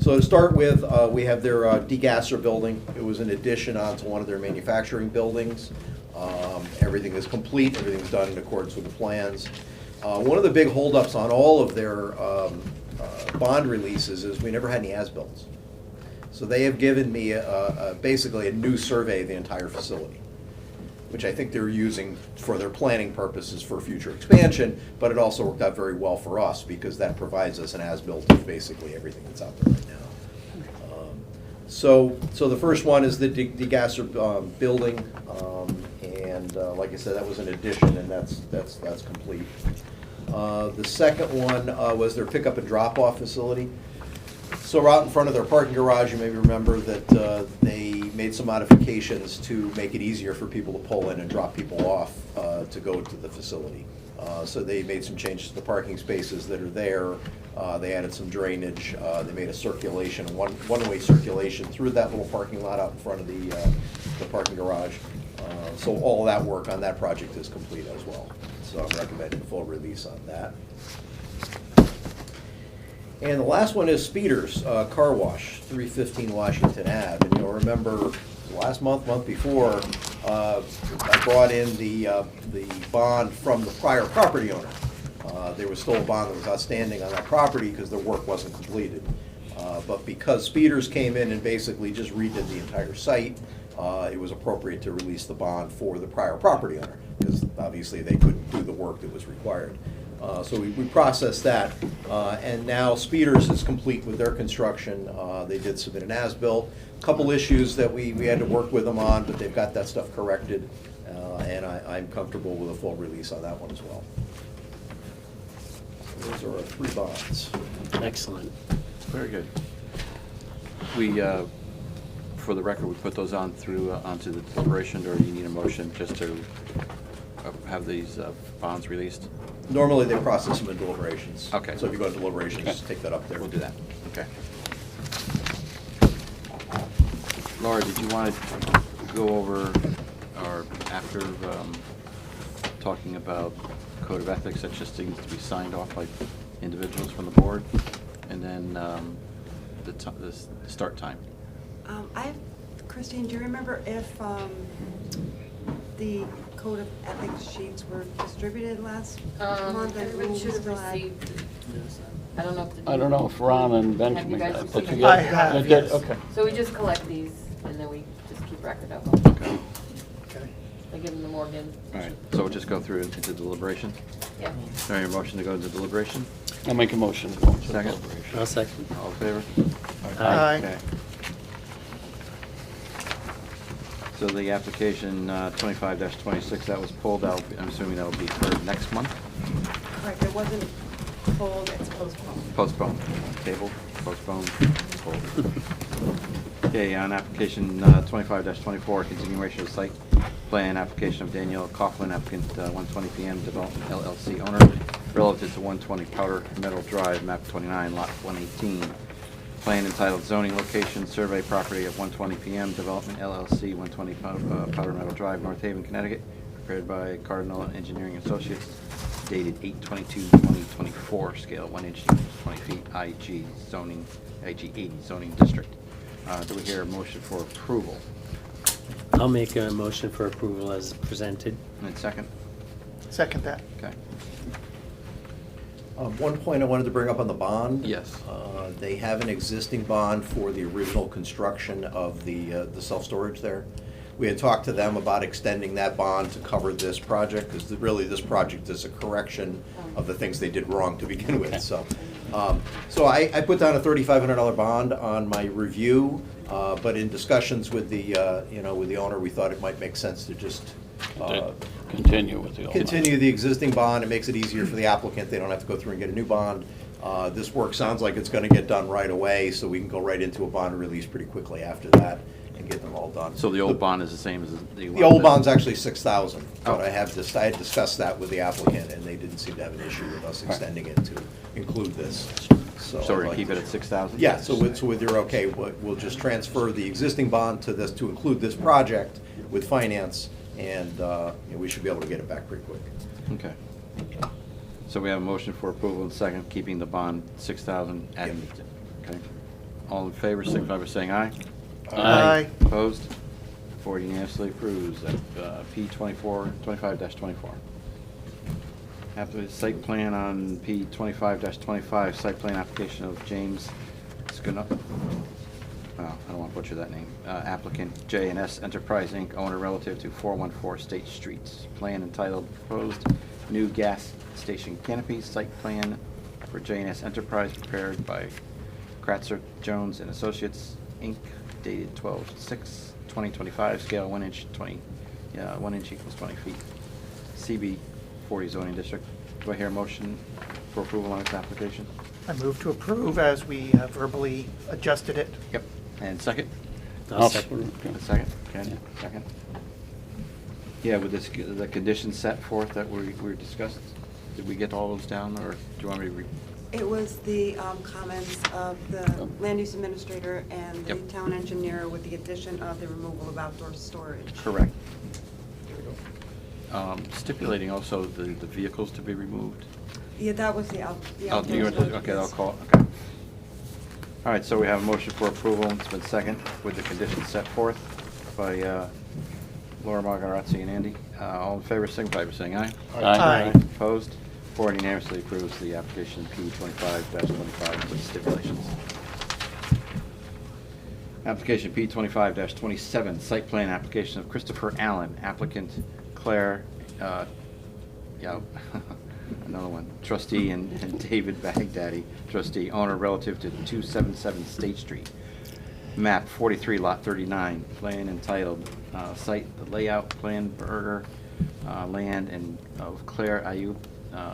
So to start with, we have their degasser building. It was an addition onto one of their manufacturing buildings. Everything is complete, everything's done in accordance with the plans. One of the big holdups on all of their bond releases is we never had any as-bills. So they have given me basically a new survey of the entire facility, which I think they're using for their planning purposes for future expansion, but it also worked out very well for us because that provides us an as-built of basically everything that's out there right now. So the first one is the degasser building, and like I said, that was an addition, and that's complete. The second one was their pickup and drop-off facility. So out in front of their parking garage, you maybe remember that they made some modifications to make it easier for people to pull in and drop people off to go to the facility. So they made some changes to the parking spaces that are there. They added some drainage. They made a circulation, one-way circulation through that little parking lot out in front of the parking garage. So all of that work on that project is complete as well. So I'm recommending full release on that. And the last one is Speeders Car Wash, 315 Washington Ave. And you'll remember last month before, I brought in the bond from the prior property owner. There was still a bond that was outstanding on that property because the work wasn't completed. But because speeders came in and basically just redid the entire site, it was appropriate to release the bond for the prior property owner, because obviously they couldn't do the work that was required. So we processed that, and now Speeders is complete with their construction. They did submit an as-built. Couple issues that we had to work with them on, but they've got that stuff corrected, and I'm comfortable with a full release on that one as well. So those are our 3 bonds. Excellent. Very good. We, for the record, we put those on through, onto the deliberation, or do you need a motion just to have these bonds released? Normally, they process them in deliberations. Okay. So if you go to deliberations, Okay. take that up there. We'll do that. Okay. Laura, did you want to go over, or after talking about code of ethics, that just needs to be signed off by individuals from the board, and then the start time? Christine, do you remember if the code of ethics sheets were distributed last month? Everybody should have received. I don't know if. I don't know if Ron and Benjamin Have you got guys put received together. it? I have, They did? yes. Okay. So we just collect these, and then we just keep record of them. Okay. Okay. I give them to Morgan. All right, so we'll just go through into deliberation? Yeah. Is there a motion to go into deliberation? I'll make a motion to go into Second? deliberation. I'll second. All in favor? Aye. Okay. So the application 25-26, that was pulled out, I'm assuming that will be for next month? Correct, it wasn't pulled, it's postponed. Postponed, tabled, postponed, pulled. Okay, on application 25-24, continuation of site plan application of Daniel Coughlin, applicant 120 PM Development LLC owner, relative to 120 Powder Meadow Drive, map 29, lot 118. Plan entitled zoning location survey property of 120 PM Development LLC, 120 Powder Meadow Drive, North Haven, Connecticut, prepared by Cardinal Engineering Associates, dated 8/22/2024, scale 1 inch equals 20 feet, IG zoning, IG 80 zoning district. Do we hear a motion for approval? I'll make a motion for approval as presented. And second? Second that. Okay. One point I wanted to bring up on the bond. Yes. They have an existing bond for the original construction of the self-storage there. We had talked to them about extending that bond to cover this project, because really this project is a correction of the things they did wrong to begin with, so. So I put down a $3,500 bond on my review, but in discussions with the, with the owner, we thought it might make sense to just Continue with the old one. continue the existing bond. It makes it easier for the applicant. They don't have to go through and get a new bond. This work sounds like it's gonna get done right away, so we can go right into a bond release pretty quickly after that and get them all done. So the old bond is the same as the one? The old that- bond's actually 6,000, but Okay. I had discussed that with the applicant, and they didn't seem to have an issue with us extending it to include this. So I'd we're like keep it to- at 6,000? Yeah, so with you're okay, we'll just transfer the existing bond to this, to include this project with finance, and we should be able to get it back pretty quick. Okay. So we have a motion for approval and second, keeping the bond 6,000 at, okay. All in favor, signify by saying aye. Aye. Opposed? 4 unanimously approves at P 25-24. After the site plan on P 25-25, site plan application of James Scuno, I don't want to butcher that name, applicant J&S Enterprise Inc., owner relative to 414 State Streets. Plan entitled Proposed New Gas Station Canopy, site plan for J&S Enterprise prepared by Kratzer Jones and Associates Inc., dated 12/6/2025, scale 1 inch 1 inch equals 20 feet. CB 40 zoning district. Do I hear a motion for approval on this application? I move to approve as we verbally adjusted it. Yep. And second? I'll second. A second? Ken, second? Yeah, with this, the conditions set forth that we discussed, did we get all those down, or do you want me to read? It was the comments of the land use administrator and the Yep. town engineer with the addition of the removal of outdoor storage. Correct. Stipulating also the vehicles to be removed. Yeah, that was the Oh, outdoor you were, storage, okay, I'll yes. call, okay. All right, so we have a motion for approval, it's been second, with the conditions set forth by Laura Margarazzi and Andy. All in favor, signify by saying aye. Aye. Opposed? 4 unanimously approves the application P 25-25 with stipulations. Application P 25-27, site plan application of Christopher Allen, applicant Claire, another one, trustee, and David Baghdadi, trustee, owner relative to 277 State Street. Map 43, lot 39, plan entitled, site the layout plan burger, land and of Claire Ayub,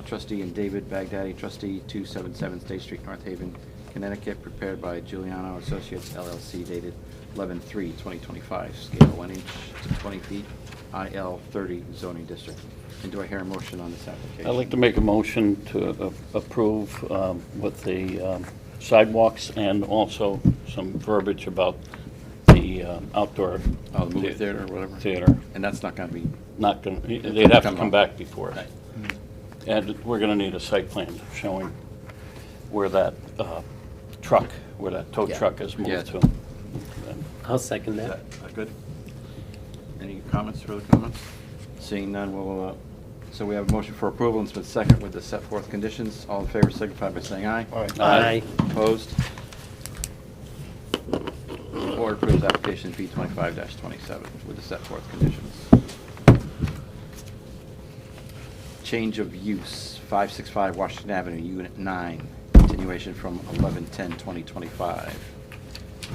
trustee, and David Baghdadi, trustee, 277 State Street, North Haven, Connecticut, prepared by Giuliano Associates LLC, dated 11/3/2025, scale 1 inch to 20 feet, IL 30 zoning district. And do I hear a motion on this application? I'd like to make a motion to approve with the sidewalks and also some verbiage about the outdoor. Oh, the movie theater or whatever? Theater. And that's not gonna be? Not gonna, they'd have to come up. back before. And we're gonna need a site plan showing where that truck, where that tow Yeah. truck is Yeah. moved to. I'll second Is that. that good? Any comments, further comments? Seeing none, we'll, so we have a motion for approval, and it's been second with the set forth conditions. All in favor signify by saying aye. Aye. Opposed? Board approves application P 25-27 with the set forth conditions. Change of use, 565 Washington Avenue, Unit 9, continuation from 11/10/2025.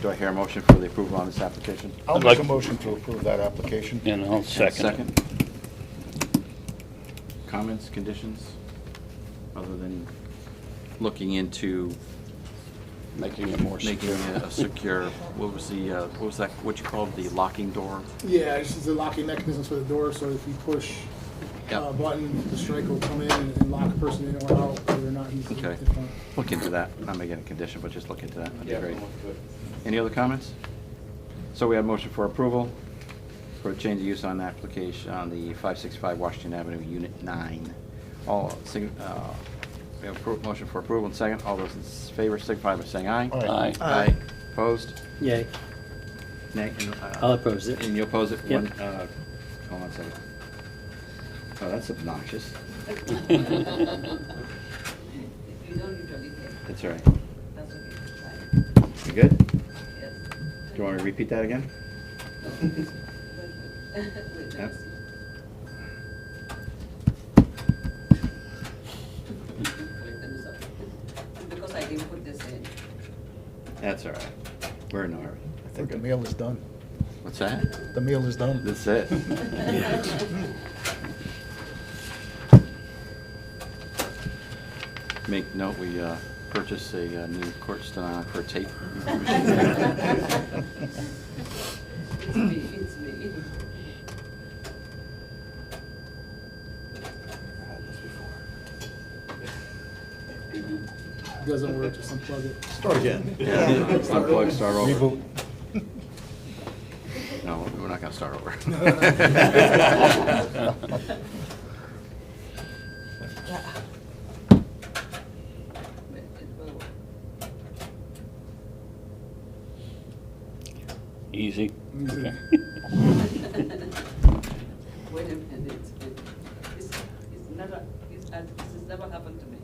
Do I hear a motion for the approval on this application? I'll make a motion to approve that application. And I'll second it. Comments, conditions, other than looking into making it more making secure. it a secure, what was that, what you called the locking door? Yeah, this is the locking mechanisms for the door, so if you push a button, the strike will come in and lock a person in or out, whether or not he's in Okay, front. look into that, not making it a condition, but just look into that, that'd be great. Any other comments? So we have motion for approval for a change of use on the application, on the 565 Washington Avenue, Unit 9. We have a motion for approval and second. All those in favor signify by saying aye. Aye. Aye. Opposed? Yay. Nay. I'll oppose it. And you oppose it? Yep. Hold on a second. Oh, that's obnoxious. That's all right. You good? Do you want me to repeat that again? Yep. Because I didn't put this in. That's all right. We're in a hurry. I think the meal is done. What's that? The meal is done. That's it. Make note, we purchased a new court stenographer tape. It's me, it's me. Doesn't work, just unplug it. Start again. Yeah, unplug, start over. Reboot. No, we're not gonna start over. Easy. Okay. Wait a minute, it's never, this has never happened to me.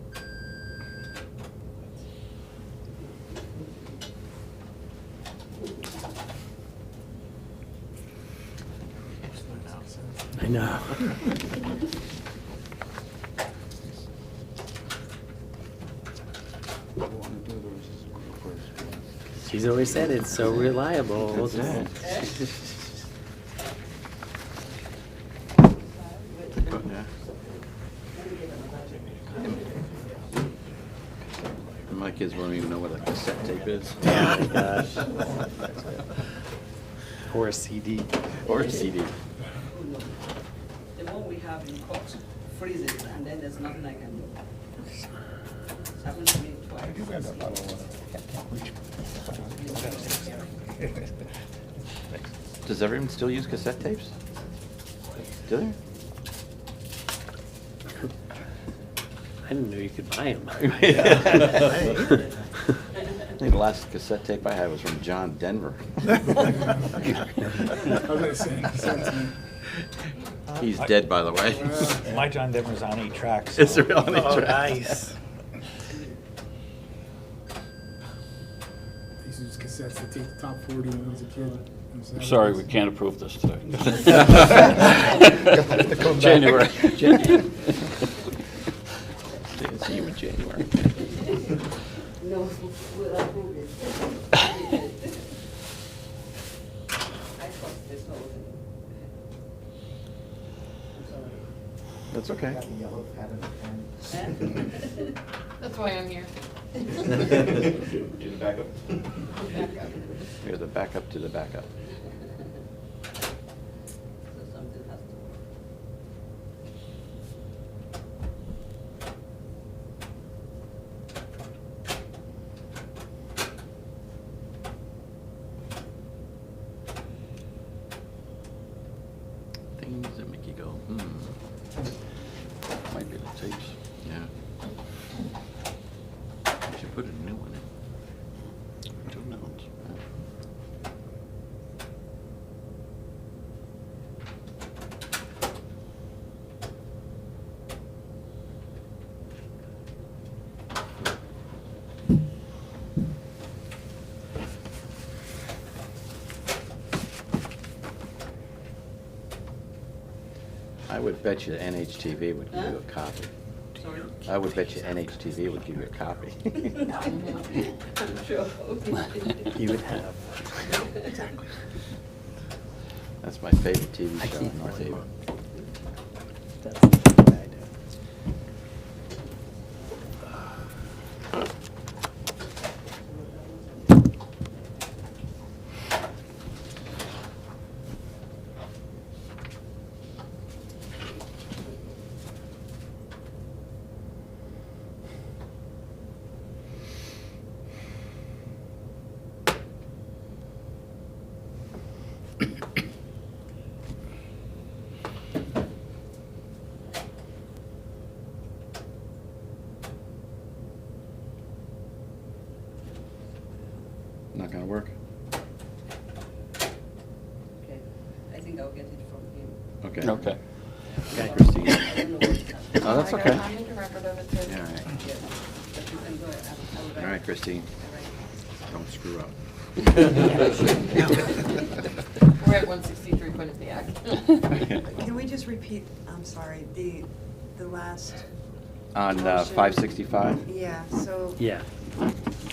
I know. She's always said it's so reliable. We'll just- Yeah. My kids won't even know what a cassette tape is. Oh my gosh. Or a CD. Or a CD. The one we have in court freezes and then there's nothing I can do. It's happened to me twice. Does everyone still use cassette tapes? Do they? I didn't know you could buy them. I think the last cassette tape I had was from John Denver. I was gonna say, sentiment. He's dead, by the way. My John Denver's on 8 tracks. It's really on 8 Oh, tracks. nice. used to use cassettes to take the top 40 when I was a kid. Sorry, we can't approve this today. Come back. January. See you in January. No, we'll approve it. I thought this whole thing. I'm sorry. That's okay. Got the yellow pad and pen. That's why I'm here. Do the backup. You're the backup to the backup. So something has to work. Things that make you go, Might be the tapes. yeah. You should put a new one in. 2 new ones. I would bet you NHTV would give you a Huh? copy. Sorry? I would bet you NHTV would give you a copy. I'm sure. You would have. Exactly. That's my favorite TV show in North Haven. That's what I do. Not gonna work? Okay, I think I'll get it from him. Okay. Okay. Okay, Christine. I don't know what's happening. Oh, that's okay. I'm making record of it too. Yeah, all right. Yeah, but you can go, I'll write. All right, Christine. All right. Don't screw up. We're at 163 Quinnipiac. Can we just repeat, I'm sorry, the last, On Motion. 565? yeah, so. Yeah.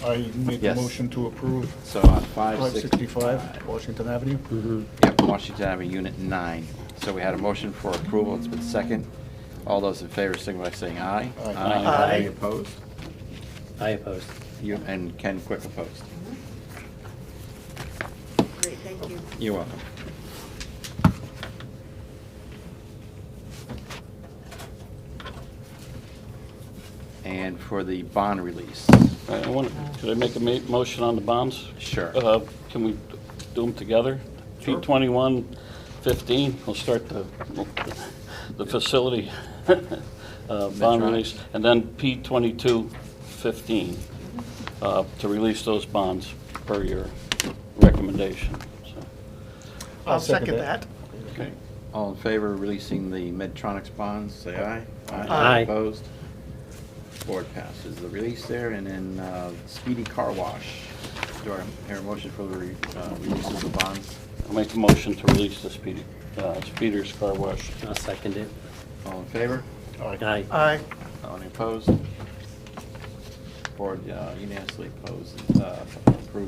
I make a Yes. motion to approve So on 565. 565 Washington Avenue. Mm-hmm. Yep, Washington Avenue, Unit 9. So we had a motion for approval, it's been second. All those in favor signify by saying aye. Aye. Aye. Any opposed? I oppose. You, and Ken Quick opposed. Great, thank you. You're welcome. And for the bond release, I want, could I make a motion on the bonds? sure. Can we do them together? P 2115, we'll start the facility bond Medtronic. release, and then P 2215 to release those bonds per your recommendation. So, I'll second that. Okay. All in favor of releasing the Medtronics bonds, say aye. Aye. Opposed? Board passes the release there, and then Speedy Car Wash. Do I hear a motion for the release of the bonds? I'll make a motion to release the Speeder's Car Wash. I'll second it. All in favor? Aye. Aye. Any opposed? Board unanimously approves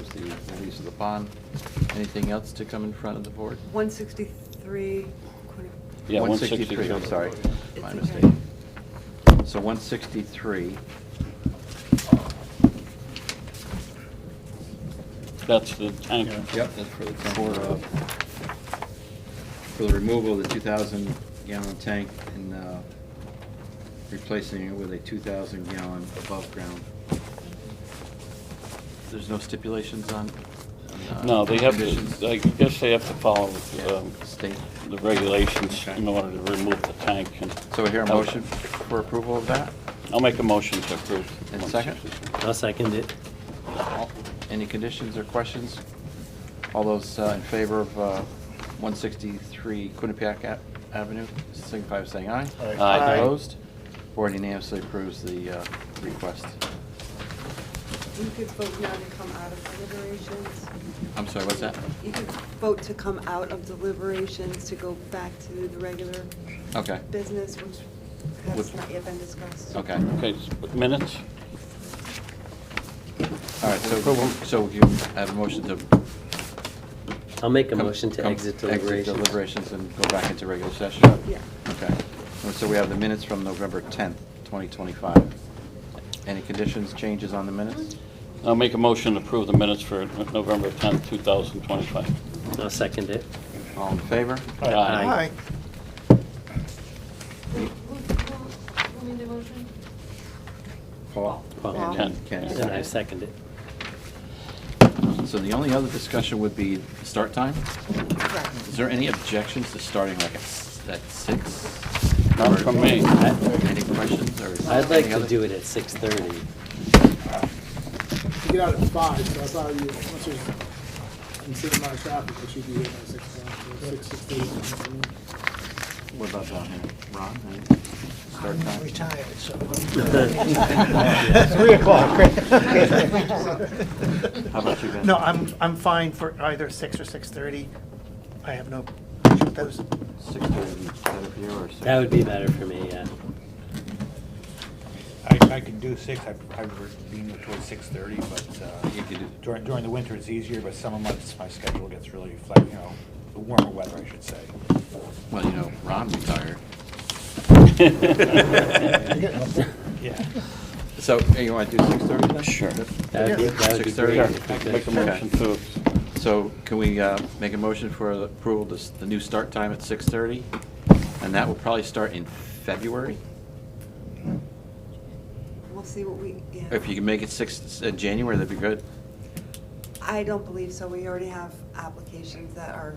the release of the bond. Anything else to come in front of the board? 163, Yeah, 163, I'm sorry, It's my okay. mistake. So 163, That's the tank. yep, that's for the for the removal of the 2,000-gallon tank and replacing it with a 2,000-gallon above ground. There's no stipulations on? No, they have conditions? to, I guess they have to follow State. the regulations in order to remove the tank. And So we hear a motion for approval of that? I'll make a motion to approve. And second? I'll second it. Any conditions or questions? All those in favor of 163 Quinnipiac Avenue, signify by saying aye. Aye. Aye. Opposed? Board unanimously approves the request. You could vote now to come out of deliberations. I'm sorry, what's that? You could vote to come out of deliberations to go back to the regular Okay. business, which has With- not yet been discussed. Okay. Okay, minutes? All right, so you have a motion to. I'll make a motion to exit deliberations. deliberations and go back into regular session? Yeah. Okay. So we have the minutes from November 10th, 2025. Any conditions, changes on the minutes? I'll make a motion to approve the minutes for November 10th, 2025. I'll second it. All in favor? Aye. Who made the motion? Paul? Paul. Ken. And I second it. So the only other discussion would be the start time? Correct. Is there any objections to starting like at 6? Not from me. Any questions or? I'd like any to other- do it at 6:30. You get out at 5, so that's how you, once there's a considerable amount of traffic, it should be here by 6 o'clock, or 6:30. What about down here? Ron, any start I'm time? retired, so. 3 o'clock. How about you, Ben? No, I'm fine for either 6 or 6:30. I have no issue with those. 6:30 be better for you or 6? That would be better for me, yeah. I can do 6, I prefer being towards 6:30, but You could do. during the winter it's easier, but summer months, my schedule gets really flex, the warmer weather, I should say. Well, Ron retired. Yeah. So, you want to do 6:30 then? Sure. That would be 6:30? great. if we could. Make a motion to, So can we make a motion for the approval of the new start time at 6:30? And that will probably start in February? We'll see what we, yeah. If you can make it January, that'd be good. I don't believe so. We already have applications that are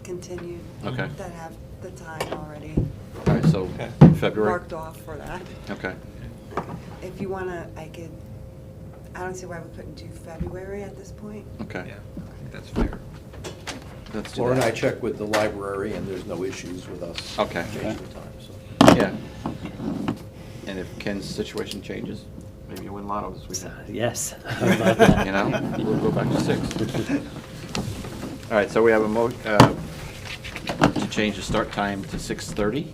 continued. Okay. That have the time already All right, so February? marked off for that. Okay. If you wanna, I don't see why we couldn't do February at this point. Okay. Yeah, I think that's fair. Let's do Laura and I that. checked with the library, and there's no issues with us Okay. changing the time, so. Yeah. And if Ken's situation changes, maybe you win lotto this weekend. Yes. How about that? We'll go back to 6. All right, so we have a to change the start time to 6:30,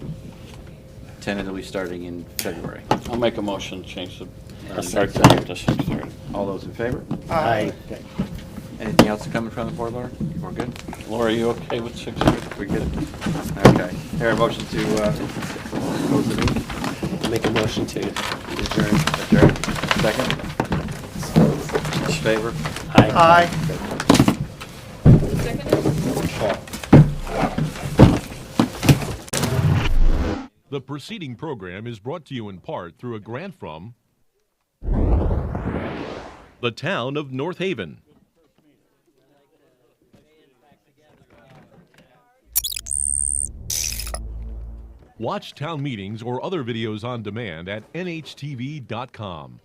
tentatively starting in February. I'll make a motion to change the start second. time to 6:30. All those in favor? Aye. Okay. Anything else to come in front of the board, Laura? We're good? Laura, you okay with 6:30? We get it? Okay. Here, a motion to close the meeting? Make a motion to adjourn. Adjourn. Second? In favor? Aye. The preceding program is brought to you in part through a grant from the town of North Haven. Watch town meetings or other videos on demand at nhtv.com.